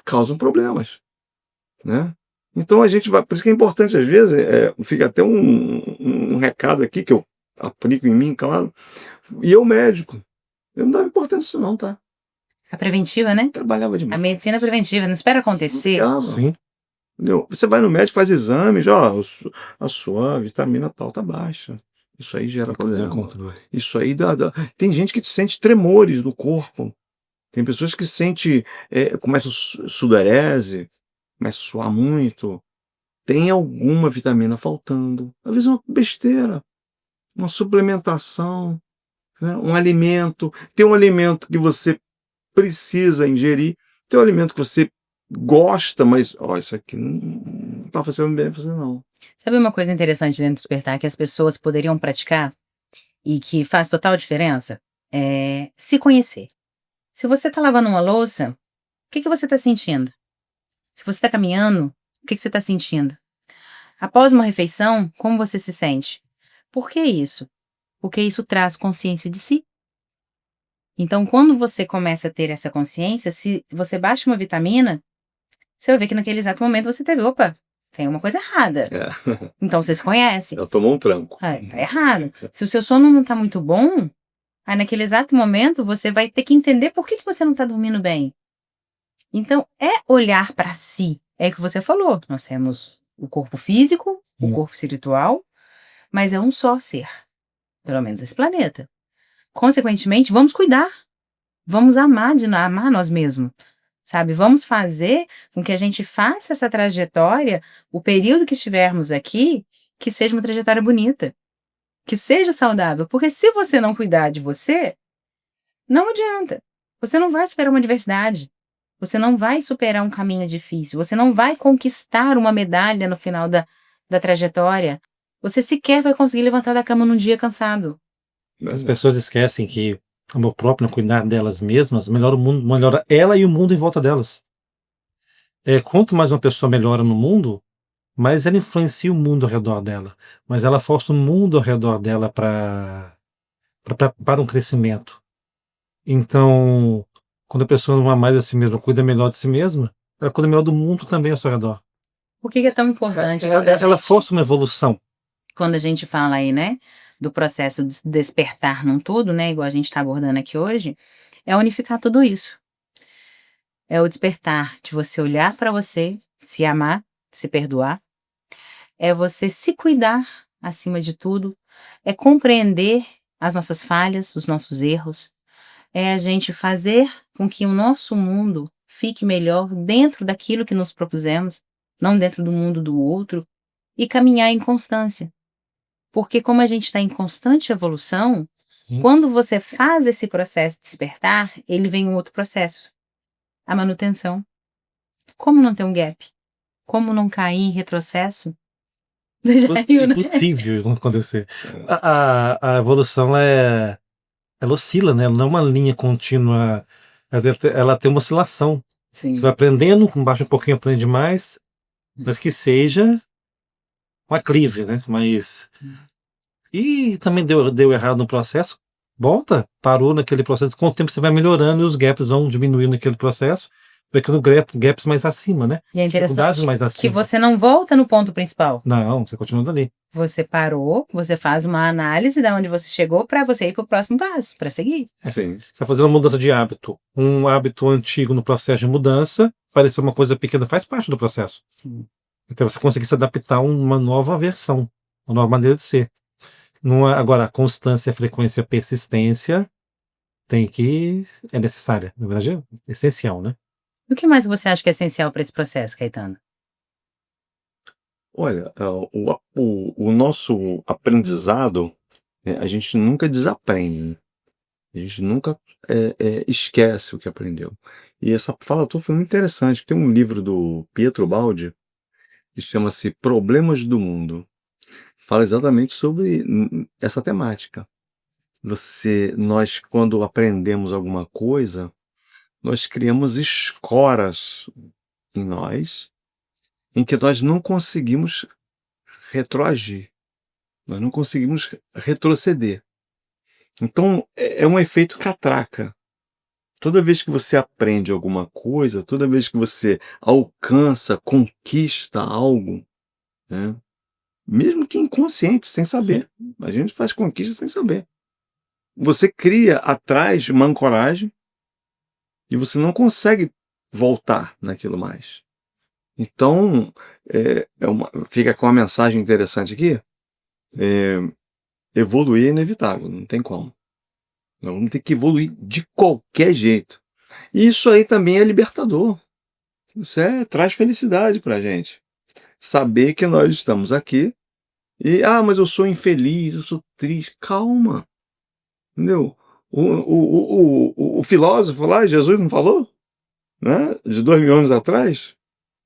Speaker 2: causam problemas. Né? Então a gente vai. Por isso que é importante, às vezes, fica até um recado aqui que eu aplico em mim, claro. E eu, médico, eu não dava importância nisso, não, tá?
Speaker 1: A preventiva, né?
Speaker 2: Trabalhava
Speaker 1: A
Speaker 2: demais.
Speaker 1: medicina preventiva, não espera acontecer.
Speaker 3: Sim.
Speaker 2: Entendeu? Você vai no médico, faz exames, ó, a sua vitamina tal tá baixa. Isso aí gera problema. Isso aí Tem gente que sente tremores no corpo. Tem pessoas que sentem, começa sudorese, começa a suar muito, tem alguma vitamina faltando. Às vezes é uma besteira, uma suplementação, né? Um alimento. Tem um alimento que você precisa ingerir, tem um alimento que você gosta, mas isso aqui não tá fazendo bem pra você não.
Speaker 1: Sabe uma coisa interessante dentro do despertar que as pessoas poderiam praticar e que faz total diferença? É se conhecer. Se você tá lavando uma louça, o que que você tá sentindo? Se você tá caminhando, o que que você tá sentindo? Após uma refeição, como você se sente? Por que isso? Porque isso traz consciência de si. Então, quando você começa a ter essa consciência, se você baixa uma vitamina, você vai ver que naquele exato momento você teve, opa, tem uma coisa errada.
Speaker 2: É.
Speaker 1: Então você se conhece.
Speaker 2: Ela tomou um tranco.
Speaker 1: Tá errado. Se o seu sono não tá muito bom, aí naquele exato momento você vai ter que entender por que que você não tá dormindo bem. Então, é olhar para si. É o que você falou. Nós temos o corpo físico, o corpo espiritual, mas é um só ser. Pelo menos esse planeta. Consequentemente, vamos cuidar. Vamos amar nós mesmos. Sabe? Vamos fazer com que a gente faça essa trajetória, o período que estivermos aqui, que seja uma trajetória bonita. Que seja saudável. Porque se você não cuidar de você, não adianta. Você não vai superar uma adversidade. Você não vai superar um caminho difícil. Você não vai conquistar uma medalha no final da trajetória. Você sequer vai conseguir levantar da cama num dia cansado.
Speaker 3: As pessoas esquecem que amor próprio, cuidar delas mesmas, melhora o mundo, melhora ela e o mundo em volta delas. Quanto mais uma pessoa melhora no mundo, mais ela influencia o mundo ao redor dela. Mas ela força o mundo ao redor dela para um crescimento. Então, quando a pessoa não ama mais a si mesma, cuida melhor de si mesma, ela cuida melhor do mundo também ao seu redor.
Speaker 1: Por que é tão importante
Speaker 3: Ela força uma evolução.
Speaker 1: quando a gente fala aí, né, do processo de despertar num tudo, né, igual a gente está abordando aqui hoje, é unificar tudo isso. É o despertar de você olhar para você, se amar, se perdoar. É você se cuidar acima de tudo. É compreender as nossas falhas, os nossos erros. É a gente fazer com que o nosso mundo fique melhor dentro daquilo que nos propusemos, não dentro do mundo do outro, e caminhar em constância. Porque como a gente está em constante evolução,
Speaker 3: Sim.
Speaker 1: quando você faz esse processo de despertar, ele vem um outro processo. A manutenção. Como não ter um gap? Como não cair em retrocesso? Você já riu, né?
Speaker 3: Impossível não acontecer. A evolução ela oscila, né? Ela não é uma linha contínua. Ela tem uma oscilação. Você vai aprendendo, baixa um pouquinho, aprende mais, mas que seja um aclive, né? Mas. E também deu errado no processo, volta, parou naquele processo. Com o tempo você vai melhorando e os gaps vão diminuindo naquele processo, ficando gaps mais acima, né?
Speaker 1: E é
Speaker 3: Dificuldades
Speaker 1: interessante
Speaker 3: mais
Speaker 1: que
Speaker 3: acima.
Speaker 1: você não volta no ponto principal.
Speaker 3: Não, você continua dali.
Speaker 1: Você parou, você faz uma análise de onde você chegou para você ir para o próximo passo, para seguir.
Speaker 2: Sim.
Speaker 3: Você está fazendo uma mudança de hábito. Um hábito antigo no processo de mudança, parecer uma coisa pequena, faz parte do processo.
Speaker 1: Sim.
Speaker 3: Então você conseguir se adaptar a uma nova versão, uma nova maneira de ser. Agora, a constância, a frequência, a persistência é necessária. Na verdade, é essencial, né?
Speaker 1: O que mais você acha que é essencial para esse processo, Caetano?
Speaker 2: Olha, o nosso aprendizado, a gente nunca desaprende, né? A gente nunca esquece o que aprendeu. E essa fala tua foi muito interessante. Tem um livro do Pietro Baldi que chama-se Problemas do Mundo. Fala exatamente sobre essa temática. Nós, quando aprendemos alguma coisa, nós criamos escoras em nós, em que nós não conseguimos retroagir, nós não conseguimos retroceder. Então, é um efeito catraca. Toda vez que você aprende alguma coisa, toda vez que você alcança, conquista algo, né? Mesmo que inconsciente, sem saber. A gente faz conquista sem saber. Você cria atrás uma ancoragem e você não consegue voltar naquilo mais. Então, fica com uma mensagem interessante aqui. Evoluir é inevitável, não tem como. Nós vamos ter que evoluir de qualquer jeito. E isso aí também é libertador. Isso traz felicidade pra gente. Saber que nós estamos aqui e, mas eu sou infeliz, eu sou triste. Calma, entendeu? O filósofo lá, Jesus não falou, né? De 2.000 anos atrás,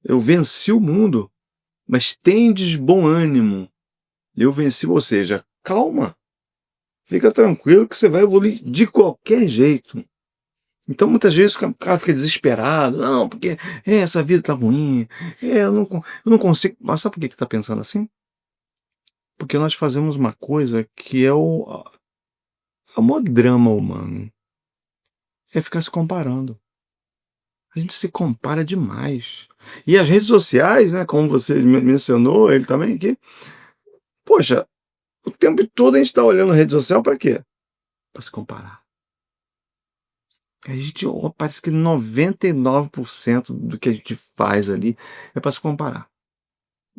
Speaker 2: eu venci o mundo, mas tendes bom ânimo. Eu venci, ou seja, calma, fica tranquilo que você vai evoluir de qualquer jeito. Então, muitas vezes, o cara fica desesperado. Não, porque essa vida tá ruim. Eu não consigo. Mas sabe por que tá pensando assim? Porque nós fazemos uma coisa que é o maior drama humano. É ficar se comparando. A gente se compara demais. E as redes sociais, né, como você mencionou, ele também aqui. Poxa, o tempo todo a gente tá olhando rede social para quê? Para se comparar. A gente, parece que 99% do que a gente faz ali é para se comparar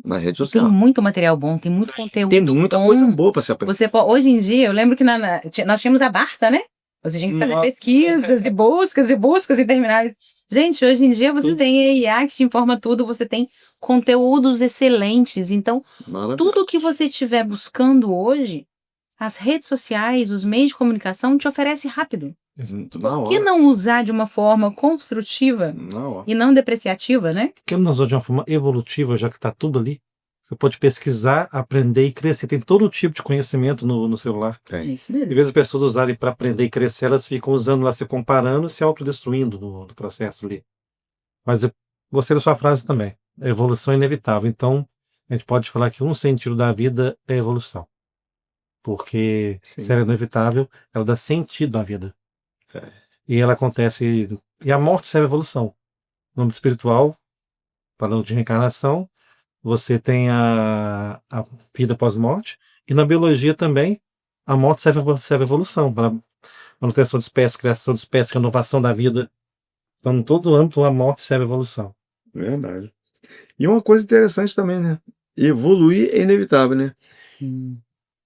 Speaker 2: na rede
Speaker 1: E tem
Speaker 2: social.
Speaker 1: muito material bom, tem muito conteúdo
Speaker 2: Tem muita
Speaker 1: bom.
Speaker 2: coisa boa para se aprender.
Speaker 1: Hoje em dia, eu lembro que nós tínhamos a Barça, né? Você tinha que fazer pesquisas e buscas intermináveis. Gente, hoje em dia você tem a IA que te informa tudo, você tem conteúdos excelentes. Então, tudo que você estiver buscando hoje, as redes sociais, os meios de comunicação te oferecem rápido. Por que não usar de uma forma construtiva e não depreciativa, né?
Speaker 3: Por que não usar de uma forma evolutiva, já que está tudo ali? Você pode pesquisar, aprender e crescer. Tem todo tipo de conhecimento no celular.
Speaker 1: É isso
Speaker 3: Em
Speaker 1: mesmo.
Speaker 3: vez das pessoas usarem para aprender e crescer, elas ficam usando lá, se comparando, se autodestruindo no processo ali. Mas eu gostei da sua frase também. A evolução é inevitável. Então, a gente pode falar que um sentido da vida é a evolução. Porque
Speaker 2: Sim.
Speaker 3: se ela é inevitável, ela dá sentido à vida.
Speaker 2: É.
Speaker 3: E ela acontece. E a morte serve à evolução. No âmbito espiritual, falando de reencarnação, você tem a vida pós-morte. E na biologia também, a morte serve à evolução, para manutenção de espécies, criação de espécies, renovação da vida. Então, em todo âmbito, a morte serve à evolução.
Speaker 2: Verdade. E uma coisa interessante também, né? Evoluir é inevitável, né?
Speaker 1: Sim.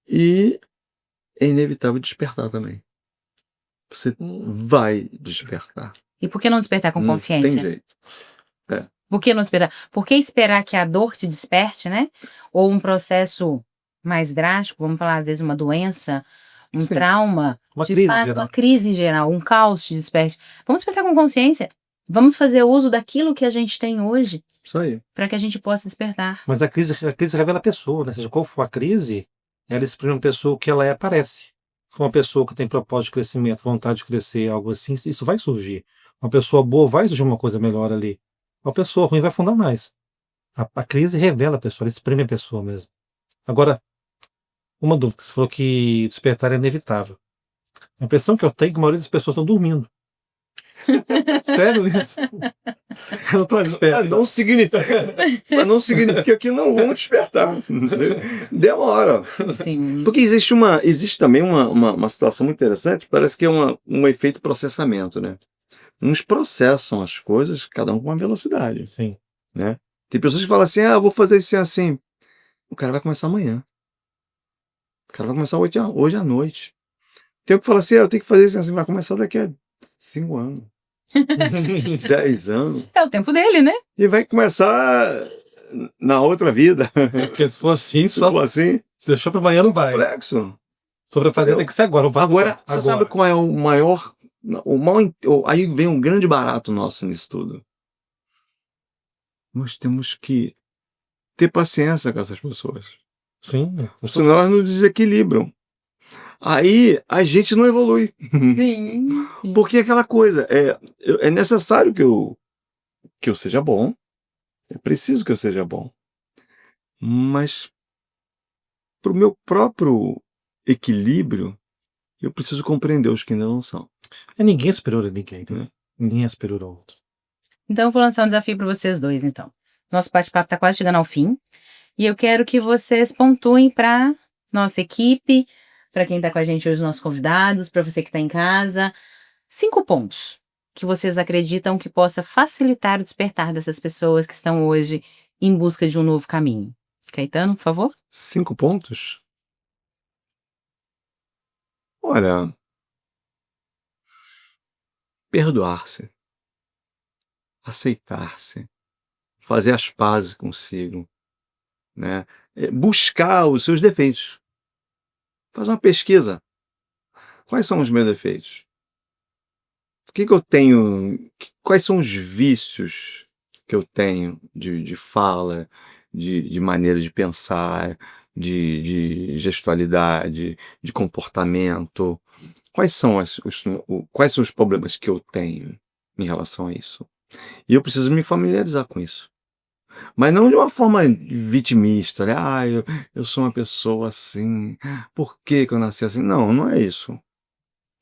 Speaker 2: E é inevitável despertar também. Você vai despertar.
Speaker 1: E por que não despertar com
Speaker 2: Não
Speaker 1: consciência?
Speaker 2: tem jeito.
Speaker 1: Por que não despertar? Por que esperar que a dor te desperte, né? Ou um processo mais drástico, vamos falar, às vezes, uma doença, um
Speaker 3: Sim.
Speaker 1: trauma,
Speaker 3: Uma
Speaker 1: te
Speaker 3: crise
Speaker 1: faz
Speaker 3: geral.
Speaker 1: uma crise em geral, um caos te desperte. Vamos despertar com consciência. Vamos fazer uso daquilo que a gente tem hoje
Speaker 2: Isso aí.
Speaker 1: para que a gente possa despertar.
Speaker 3: Mas a crise revela a pessoa, né? Seja qual for a crise, ela exprime uma pessoa que ela é, aparece. Se for uma pessoa que tem propósito de crescimento, vontade de crescer, algo assim, isso vai surgir. Uma pessoa boa vai surgir uma coisa melhor ali. Uma pessoa ruim vai afundar mais. A crise revela a pessoa, ela exprime a pessoa mesmo. Agora, uma dúvida, você falou que despertar é inevitável. A impressão que eu tenho é que a maioria das pessoas estão dormindo. Sério isso? Eu não tô desperto.
Speaker 2: Mas não significa que não vão despertar. Demora.
Speaker 1: Sim.
Speaker 2: Porque existe também uma situação muito interessante, parece que é um efeito processamento, né? Uns processam as coisas, cada um com uma velocidade,
Speaker 3: Sim.
Speaker 2: né? Tem pessoas que falam assim, eu vou fazer isso assim. O cara vai começar amanhã. O cara vai começar hoje à noite. Tem um que fala assim, eu tenho que fazer isso assim, vai começar daqui a 5 anos, 10 anos.
Speaker 1: É o tempo dele, né?
Speaker 2: E vai começar na outra vida.
Speaker 3: Porque se for assim,
Speaker 2: Se for assim,
Speaker 3: deixou para amanhã não vai.
Speaker 2: complexo.
Speaker 3: Só para fazer tem que ser agora.
Speaker 2: Agora, você sabe qual é o maior. Aí vem um grande barato nosso nisso tudo. Nós temos que ter paciência com essas pessoas.
Speaker 3: Sim.
Speaker 2: Senão elas nos desequilibram. Aí a gente não evolui.
Speaker 1: Sim.
Speaker 2: Porque aquela coisa, é necessário que eu seja bom. É preciso que eu seja bom. Mas para o meu próprio equilíbrio, eu preciso compreender os que ainda não são.
Speaker 3: Ninguém é superior a ninguém, né? Ninguém é superior ao outro.
Speaker 1: Então, eu vou lançar um desafio para vocês dois, então. Nosso bate-papo está quase chegando ao fim. E eu quero que vocês pontuem para nossa equipe, para quem está com a gente hoje, nossos convidados, para você que está em casa, 5 pontos que vocês acreditam que possa facilitar o despertar dessas pessoas que estão hoje em busca de um novo caminho. Caetano, por favor.
Speaker 2: 5 pontos? Olha, perdoar-se, aceitar-se, fazer as pazes consigo, né? Buscar os seus defeitos. Faz uma pesquisa. Quais são os meus defeitos? O que eu tenho? Quais são os vícios que eu tenho de fala, de maneira de pensar, de gestualidade, de comportamento? Quais são quais são os problemas que eu tenho em relação a isso? E eu preciso me familiarizar com isso. Mas não de uma forma vitimista, né? Eu sou uma pessoa assim, por que que eu nasci assim? Não, não é isso.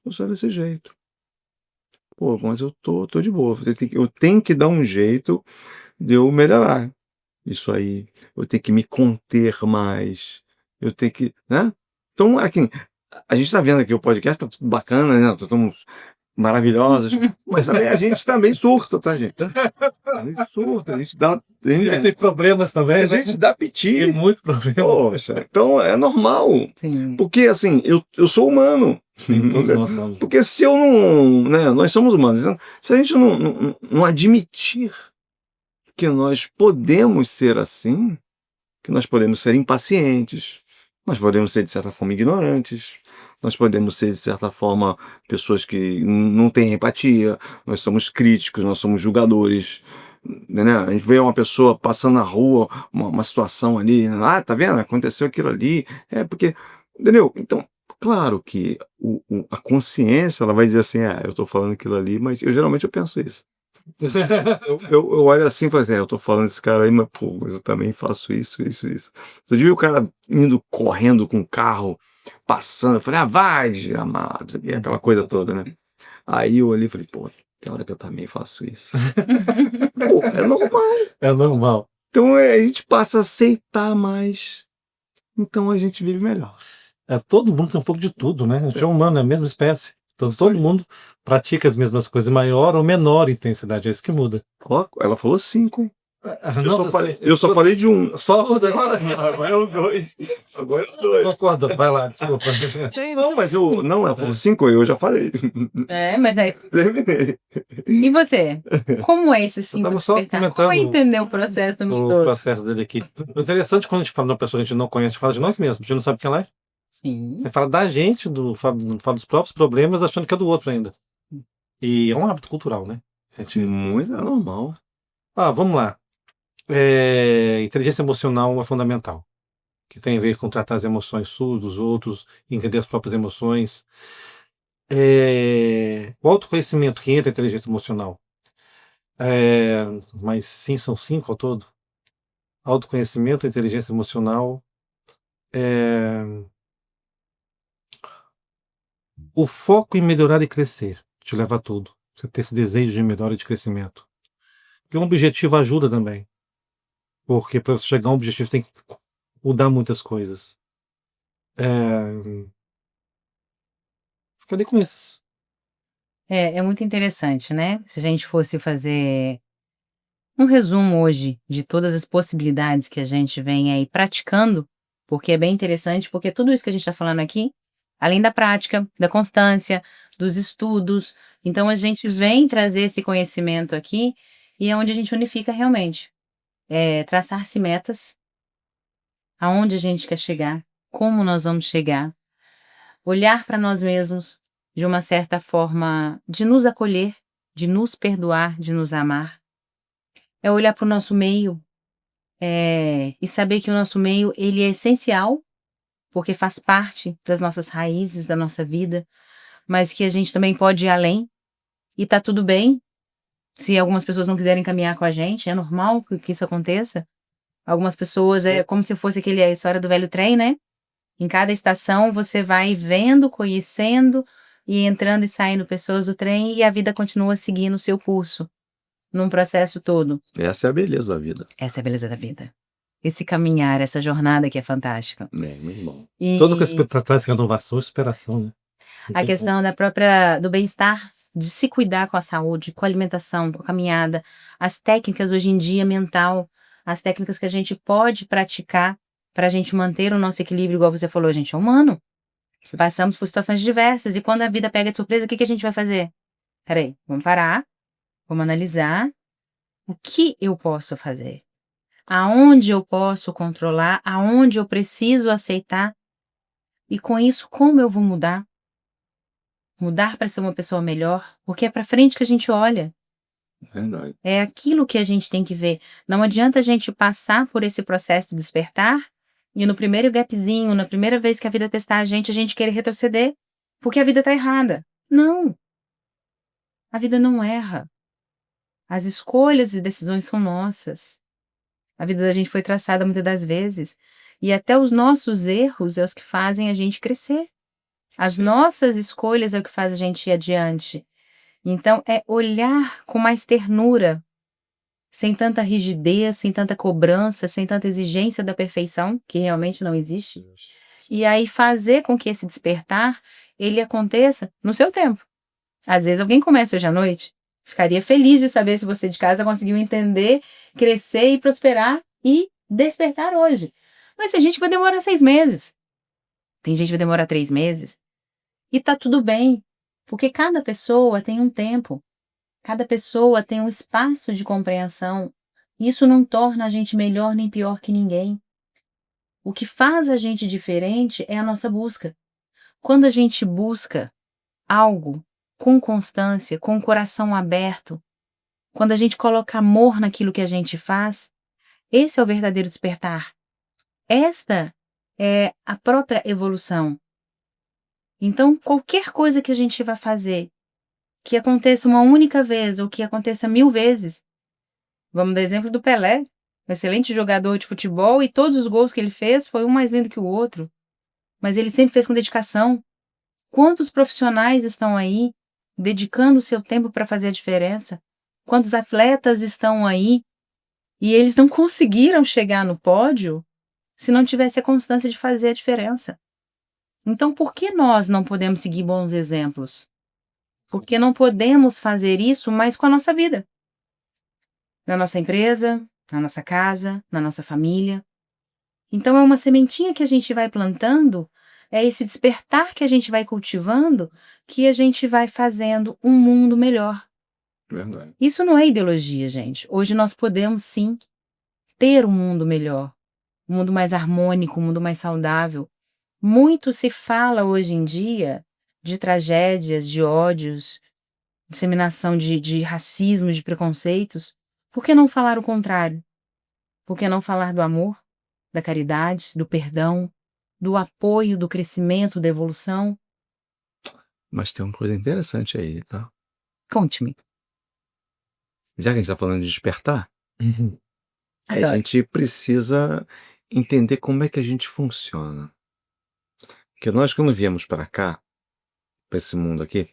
Speaker 2: Eu sou desse jeito. Pô, mas eu tô de boa. Eu tenho que dar um jeito de eu melhorar isso aí. Eu tenho que me conter mais. Eu tenho que, né? Então, aqui, a gente tá vendo aqui o podcast, tá tudo bacana, né? Estamos maravilhosos. Mas também a gente também surta, tá, gente? Também surta, a gente dá.
Speaker 3: Tem problemas também,
Speaker 2: A gente dá piti.
Speaker 3: Tem muito problema.
Speaker 2: Poxa, então é normal.
Speaker 1: Sim.
Speaker 2: Porque, assim, eu sou humano.
Speaker 3: Sim, todos nós somos.
Speaker 2: Porque se eu não. Né, nós somos humanos. Então, se a gente não admitir que nós podemos ser assim, que nós podemos ser impacientes, nós podemos ser, de certa forma, ignorantes, nós podemos ser, de certa forma, pessoas que não têm empatia, nós somos críticos, nós somos julgadores. Né? A gente vê uma pessoa passando na rua, uma situação ali, tá vendo? Aconteceu aquilo ali. É porque, entendeu? Então, claro que a consciência, ela vai dizer assim, eu tô falando aquilo ali, mas geralmente eu penso isso. Eu olho assim e falo assim, eu tô falando desse cara aí, mas pô, mas eu também faço isso. Eu vi o cara indo correndo com o carro, passando, eu falei, vai, desgramado, e aquela coisa toda, né? Aí eu olhei e falei, pô, tem hora que eu também faço isso. Pô, é normal.
Speaker 3: É normal.
Speaker 2: Então a gente passa a aceitar mais, então a gente vive melhor.
Speaker 3: Todo mundo tem um pouco de tudo, né? A gente é humano, é a mesma espécie. Então todo mundo pratica as mesmas coisas, maior ou menor intensidade, é isso que muda.
Speaker 2: Ó, ela falou 5, hein?
Speaker 3: Não,
Speaker 2: Eu só falei de um.
Speaker 3: Só um agora.
Speaker 2: Agora é o 2. Agora é o 2.
Speaker 3: Concordo, vai lá, desculpa.
Speaker 2: Não, mas não, ela falou 5, eu já falei.
Speaker 1: Mas é isso.
Speaker 2: Terminei.
Speaker 1: E você? Como é esse símbolo
Speaker 3: tava só
Speaker 1: despertar? Como é
Speaker 3: comentando
Speaker 1: entender o processo
Speaker 3: O
Speaker 1: todo?
Speaker 3: processo dele aqui. O interessante quando a gente fala de uma pessoa que a gente não conhece, a gente fala de nós mesmos, a gente não sabe quem ela é.
Speaker 1: Sim.
Speaker 3: Você fala da gente, fala dos próprios problemas, achando que é do outro ainda. E é um hábito cultural, né?
Speaker 2: Muito normal.
Speaker 3: Vamos lá. Inteligência emocional é fundamental. Que tem a ver com tratar as emoções suas, dos outros, entender as próprias emoções. O autoconhecimento que entra em inteligência emocional. Mas sim, são 5 ao todo. Autoconhecimento, inteligência emocional. O foco em melhorar e crescer te leva a tudo. Você ter esse desejo de melhora e de crescimento. Porque um objetivo ajuda também. Porque para você chegar a um objetivo tem que mudar muitas coisas. Ficaria com esses.
Speaker 1: É muito interessante, né? Se a gente fosse fazer um resumo hoje de todas as possibilidades que a gente vem aí praticando, porque é bem interessante, porque tudo isso que a gente está falando aqui, além da prática, da constância, dos estudos, então a gente vem trazer esse conhecimento aqui e é onde a gente unifica realmente. Traçar-se metas, aonde a gente quer chegar, como nós vamos chegar, olhar para nós mesmos de uma certa forma, de nos acolher, de nos perdoar, de nos amar. É olhar para o nosso meio e saber que o nosso meio ele é essencial, porque faz parte das nossas raízes, da nossa vida, mas que a gente também pode ir além e tá tudo bem. Se algumas pessoas não quiserem caminhar com a gente, é normal que isso aconteça. Algumas pessoas, é como se fosse a história do velho trem, né? Em cada estação você vai vendo, conhecendo e entrando e saindo pessoas do trem e a vida continua seguindo o seu curso, num processo todo.
Speaker 2: Essa é a beleza da vida.
Speaker 1: Essa é a beleza da vida. Esse caminhar, essa jornada que é fantástica.
Speaker 2: Muito bom.
Speaker 3: Todo que traz renovação e superação, né?
Speaker 1: A questão do bem-estar, de se cuidar com a saúde, com a alimentação, com a caminhada, as técnicas hoje em dia mental, as técnicas que a gente pode praticar para a gente manter o nosso equilíbrio, igual você falou, a gente é humano. Passamos por situações diversas e quando a vida pega de surpresa, o que a gente vai fazer? Peraí, vamos parar, vamos analisar O que eu posso fazer? Aonde eu posso controlar? Aonde eu preciso aceitar? E com isso, como eu vou mudar? Mudar para ser uma pessoa melhor? Porque é para frente que a gente olha.
Speaker 2: Verdade.
Speaker 1: É aquilo que a gente tem que ver. Não adianta a gente passar por esse processo de despertar e no primeiro gapzinho, na primeira vez que a vida testar a gente querer retroceder, porque a vida está errada. Não, a vida não erra. As escolhas e decisões são nossas. A vida da gente foi traçada muitas das vezes e até os nossos erros é os que fazem a gente crescer. As
Speaker 2: Sim.
Speaker 1: nossas escolhas é o que faz a gente ir adiante. Então, é olhar com mais ternura, sem tanta rigidez, sem tanta cobrança, sem tanta exigência da perfeição, que realmente não existe. E aí fazer com que esse despertar, ele aconteça no seu tempo. Às vezes alguém começa hoje à noite, ficaria feliz de saber se você de casa conseguiu entender, crescer e prosperar e despertar hoje. Mas tem gente que vai demorar 6 meses, tem gente que vai demorar 3 meses, e tá tudo bem, porque cada pessoa tem um tempo. Cada pessoa tem um espaço de compreensão. Isso não torna a gente melhor nem pior que ninguém. O que faz a gente diferente é a nossa busca. Quando a gente busca algo com constância, com o coração aberto, quando a gente coloca amor naquilo que a gente faz, esse é o verdadeiro despertar. Esta é a própria evolução. Então, qualquer coisa que a gente vai fazer, que aconteça uma única vez ou que aconteça 1000 vezes, vamos dar exemplo do Pelé, um excelente jogador de futebol e todos os gols que ele fez foi um mais lindo que o outro. Mas ele sempre fez com dedicação. Quantos profissionais estão aí dedicando o seu tempo para fazer a diferença? Quantos atletas estão aí e eles não conseguiram chegar no pódio se não tivesse a constância de fazer a diferença? Então, por que nós não podemos seguir bons exemplos? Porque não podemos fazer isso mais com a nossa vida. Na nossa empresa, na nossa casa, na nossa família. Então, é uma sementinha que a gente vai plantando, é esse despertar que a gente vai cultivando, que a gente vai fazendo um mundo melhor.
Speaker 2: Verdade.
Speaker 1: Isso não é ideologia, gente. Hoje nós podemos, sim, ter um mundo melhor, um mundo mais harmônico, um mundo mais saudável. Muito se fala hoje em dia de tragédias, de ódios, disseminação de racismo, de preconceitos. Por que não falar o contrário? Por que não falar do amor, da caridade, do perdão, do apoio, do crescimento, da evolução?
Speaker 2: Mas tem uma coisa interessante aí, tá?
Speaker 1: Conte-me.
Speaker 2: Já que a gente tá falando de despertar,
Speaker 3: Uhum.
Speaker 2: a
Speaker 1: Adoro.
Speaker 2: gente precisa entender como é que a gente funciona. Porque nós, quando viemos para cá, para esse mundo aqui,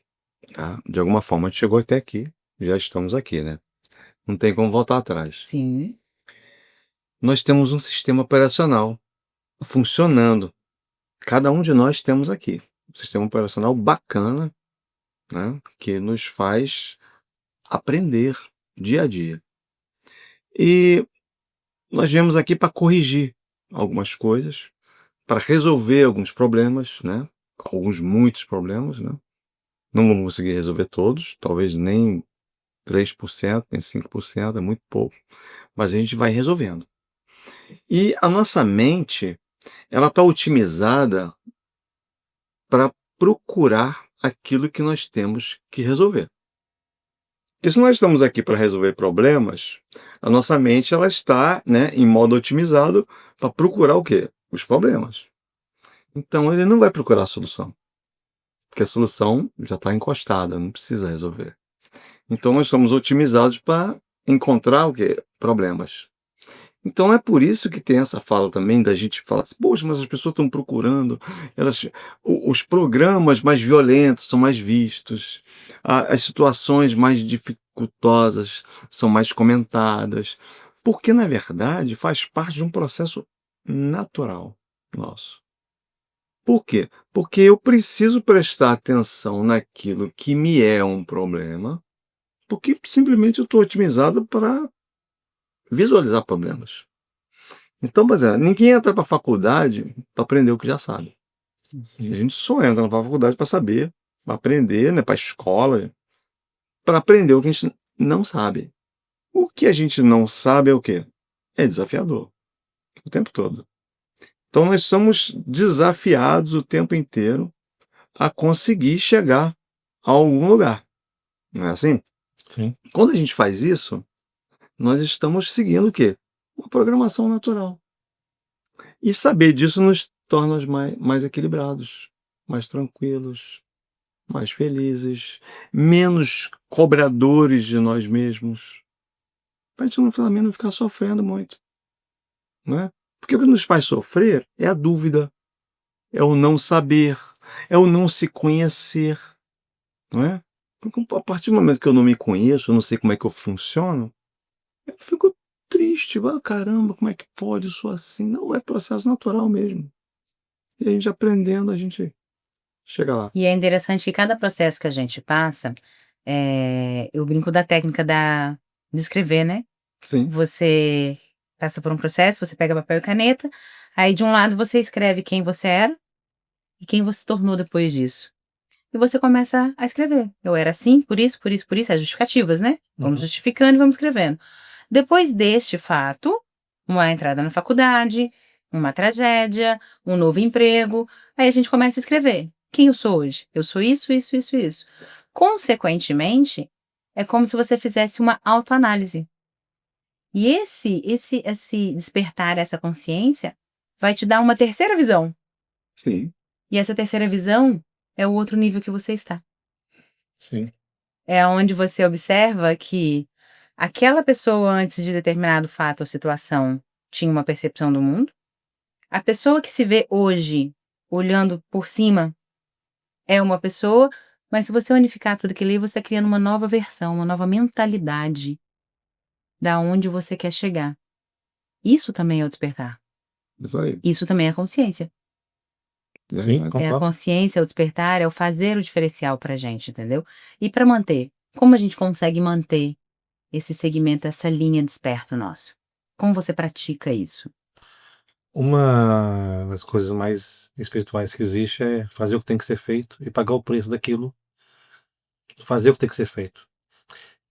Speaker 2: tá? De alguma forma a gente chegou até aqui, já estamos aqui, né? Não tem como voltar atrás.
Speaker 1: Sim,
Speaker 2: Nós temos um sistema operacional funcionando. Cada um de nós temos aqui um sistema operacional bacana, né? Que nos faz aprender dia a dia. E nós viemos aqui para corrigir algumas coisas, para resolver alguns problemas, né? Muitos problemas, né? Não vamos conseguir resolver todos, talvez nem 3%, nem 5%, é muito pouco, mas a gente vai resolvendo. E a nossa mente, ela está otimizada para procurar aquilo que nós temos que resolver. Porque se nós estamos aqui para resolver problemas, a nossa mente ela está, né, em modo otimizado para procurar o quê? Os problemas. Então ele não vai procurar a solução, porque a solução já está encostada, não precisa resolver. Então nós somos otimizados para encontrar o quê? Problemas. Então é por isso que tem essa fala também da gente falar assim, poxa, mas as pessoas estão procurando, os programas mais violentos são mais vistos, as situações mais dificultosas são mais comentadas, porque na verdade faz parte de um processo natural nosso. Por quê? Porque eu preciso prestar atenção naquilo que me é um problema, porque simplesmente eu estou otimizado para visualizar problemas. Então, por exemplo, ninguém entra para a faculdade para aprender o que já sabe. A gente só entra na faculdade para saber, para aprender, né, para a escola, para aprender o que a gente não sabe. O que a gente não sabe é o quê? É desafiador, o tempo todo. Então nós somos desafiados o tempo inteiro a conseguir chegar a algum lugar, não é assim?
Speaker 3: Sim.
Speaker 2: Quando a gente faz isso, nós estamos seguindo o quê? Uma programação natural. E saber disso nos torna mais equilibrados, mais tranquilos, mais felizes, menos cobradores de nós mesmos, para a gente no final não ficar sofrendo muito, não é? Porque o que nos faz sofrer é a dúvida, é o não saber, é o não se conhecer, não é? Porque a partir do momento que eu não me conheço, eu não sei como é que eu funciono, eu fico triste, caramba, como é que pode, eu sou assim? Não, é processo natural mesmo. E a gente aprendendo, a gente chega lá.
Speaker 1: E é interessante que cada processo que a gente passa, eu brinco da técnica de escrever, né?
Speaker 2: Sim,
Speaker 1: Você passa por um processo, você pega papel e caneta, aí de um lado você escreve quem você era e quem você se tornou depois disso. E você começa a escrever. Eu era assim, por isso, as justificativas, né? Vamos
Speaker 3: Uhum.
Speaker 1: justificando e vamos escrevendo. Depois deste fato, uma entrada na faculdade, uma tragédia, um novo emprego, aí a gente começa a escrever. Quem eu sou hoje? Eu sou isso, isso, isso, isso. Consequentemente, é como se você fizesse uma autoanálise. E esse despertar essa consciência vai te dar uma terceira visão.
Speaker 2: sim,
Speaker 1: E essa terceira visão é o outro nível que você está.
Speaker 3: Sim.
Speaker 1: É onde você observa que aquela pessoa antes de determinado fato ou situação tinha uma percepção do mundo. A pessoa que se vê hoje olhando por cima é uma pessoa, mas se você unificar tudo aquilo ali, você está criando uma nova versão, uma nova mentalidade da onde você quer chegar. Isso também é o despertar.
Speaker 2: isso aí.
Speaker 1: Isso também é a consciência.
Speaker 3: Sim,
Speaker 1: É a
Speaker 3: concordo.
Speaker 1: consciência, é o despertar, é o fazer o diferencial pra gente, entendeu? E para manter, como a gente consegue manter esse segmento, essa linha desperto nosso? Como você pratica isso?
Speaker 3: Uma das coisas mais espirituais que existe é fazer o que tem que ser feito e pagar o preço daquilo, fazer o que tem que ser feito.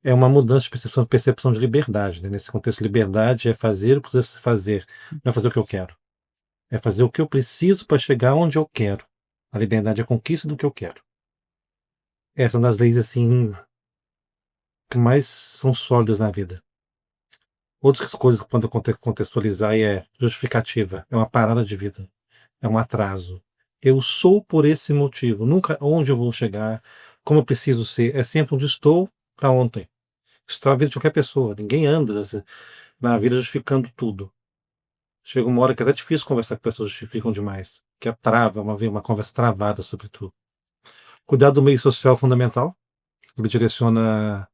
Speaker 3: É uma mudança de percepção de liberdade, né? Nesse contexto, liberdade é fazer o que precisa fazer, não é fazer o que eu quero. É fazer o que eu preciso para chegar onde eu quero. A liberdade é a conquista do que eu quero. Essa é uma das leis, assim, que mais são sólidas na vida. Outras coisas que quando contextualizar é justificativa, é uma parada de vida, é um atraso. Eu sou por esse motivo, nunca onde eu vou chegar, como eu preciso ser, é sempre onde estou para ontem. Isso está na vida de qualquer pessoa, ninguém anda na vida justificando tudo. Chega uma hora que é até difícil conversar com pessoas que justificam demais, que trava, uma conversa travada sobre tudo. Cuidar do meio social é fundamental, ele direciona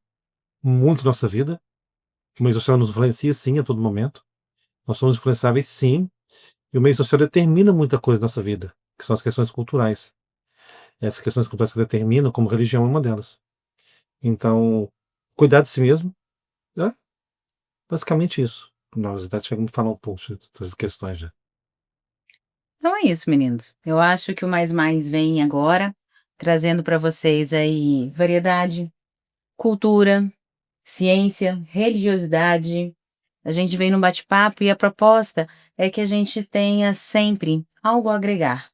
Speaker 3: muito nossa vida. O meio social nos influencia sim a todo momento. Nós somos influenciáveis sim, e o meio social determina muita coisa na nossa vida, que são as questões culturais. Essas questões culturais que determinam, como religião é uma delas. Então, cuidar de si mesmo é basicamente isso. Nós já chegamos a falar um pouco dessas questões já.
Speaker 1: Então é isso, meninos. Eu acho que o Mais vem agora, trazendo para vocês aí variedade, cultura, ciência, religiosidade. A gente vem num bate-papo e a proposta é que a gente tenha sempre algo a agregar.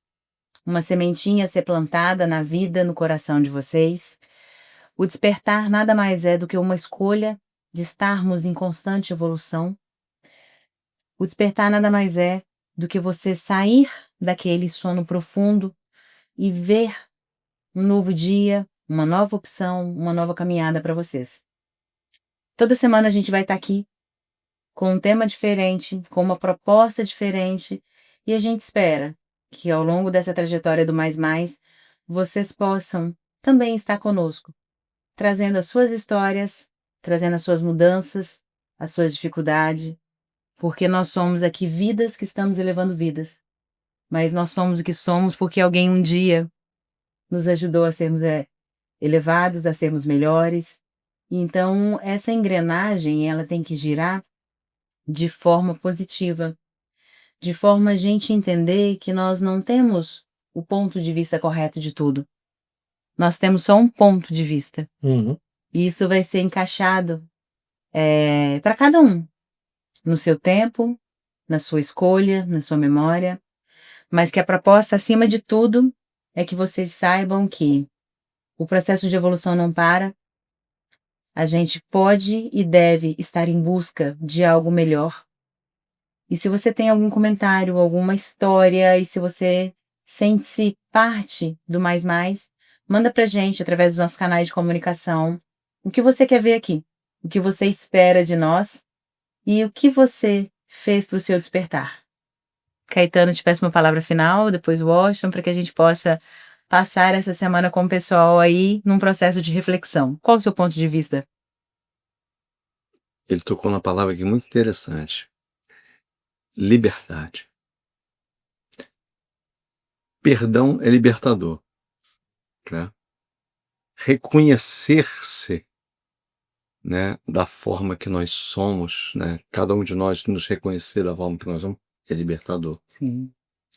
Speaker 1: Uma sementinha a ser plantada na vida, no coração de vocês. O despertar nada mais é do que uma escolha de estarmos em constante evolução. O despertar nada mais é do que você sair daquele sono profundo e ver um novo dia, uma nova opção, uma nova caminhada para vocês. Toda semana a gente vai estar aqui com um tema diferente, com uma proposta diferente, e a gente espera que ao longo dessa trajetória do Mais, vocês possam também estar conosco, trazendo as suas histórias, trazendo as suas mudanças, as suas dificuldades, porque nós somos aqui vidas que estamos elevando vidas, mas nós somos o que somos porque alguém um dia nos ajudou a sermos elevados, a sermos melhores. Então, essa engrenagem, ela tem que girar de forma positiva, de forma a gente entender que nós não temos o ponto de vista correto de tudo. Nós temos só um ponto de vista.
Speaker 3: Uhum.
Speaker 1: E isso vai ser encaixado para cada um, no seu tempo, na sua escolha, na sua memória, mas que a proposta, acima de tudo, é que vocês saibam que o processo de evolução não para, a gente pode e deve estar em busca de algo melhor. E se você tem algum comentário, alguma história, e se você sente-se parte do Mais Mais, manda pra gente através dos nossos canais de comunicação o que você quer ver aqui, o que você espera de nós e o que você fez para o seu despertar. Caetano, te peço uma palavra final, depois o Washington, para que a gente possa passar essa semana com o pessoal aí num processo de reflexão. Qual o seu ponto de vista?
Speaker 2: Ele tocou na palavra aqui muito interessante. Liberdade. Perdão é libertador, né? Reconhecer-se, né, da forma que nós somos, né? Cada um de nós nos reconhecer da forma que nós somos é libertador,
Speaker 1: Sim.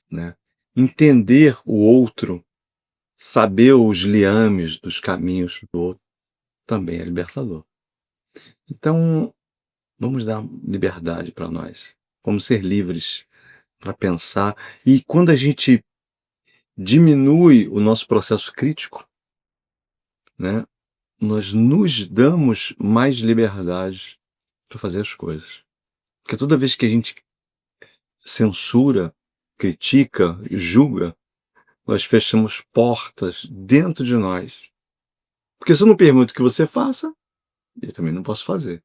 Speaker 2: né? Entender o outro, saber os liames dos caminhos do outro, também é libertador. Então, vamos dar liberdade para nós. Vamos ser livres para pensar. E quando a gente diminui o nosso processo crítico, né, nós nos damos mais liberdade para fazer as coisas. Porque toda vez que a gente censura, critica, julga, nós fechamos portas dentro de nós. Porque se eu não permito que você faça, eu também não posso fazer.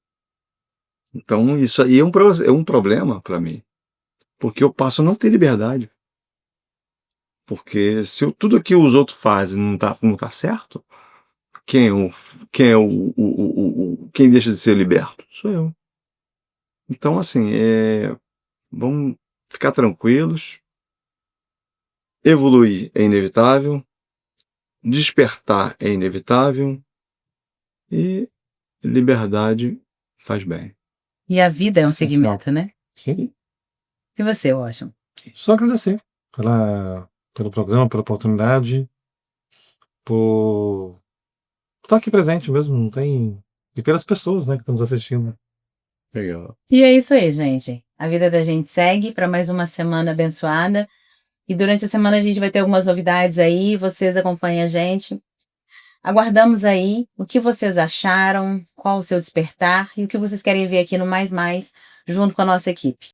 Speaker 2: Então isso aí é um problema para mim. Porque eu passo a não ter liberdade. Porque se tudo que os outros fazem não tá certo, quem deixa de ser liberto? Sou eu. Então, assim, vamos ficar tranquilos. Evoluir é inevitável. Despertar é inevitável. E liberdade faz bem.
Speaker 1: E a vida é um
Speaker 3: Essencial.
Speaker 1: segmento, né?
Speaker 3: Sim.
Speaker 1: E você, Washington?
Speaker 3: Só agradecer pelo programa, pela oportunidade, por estar aqui presente mesmo, não tem. E pelas pessoas, né, que estamos assistindo.
Speaker 2: Legal.
Speaker 1: E é isso aí, gente. A vida da gente segue para mais uma semana abençoada. E durante a semana a gente vai ter algumas novidades aí. Vocês acompanhem a gente. Aguardamos aí o que vocês acharam, qual o seu despertar e o que vocês querem ver aqui no Mais Mais, junto com a nossa equipe.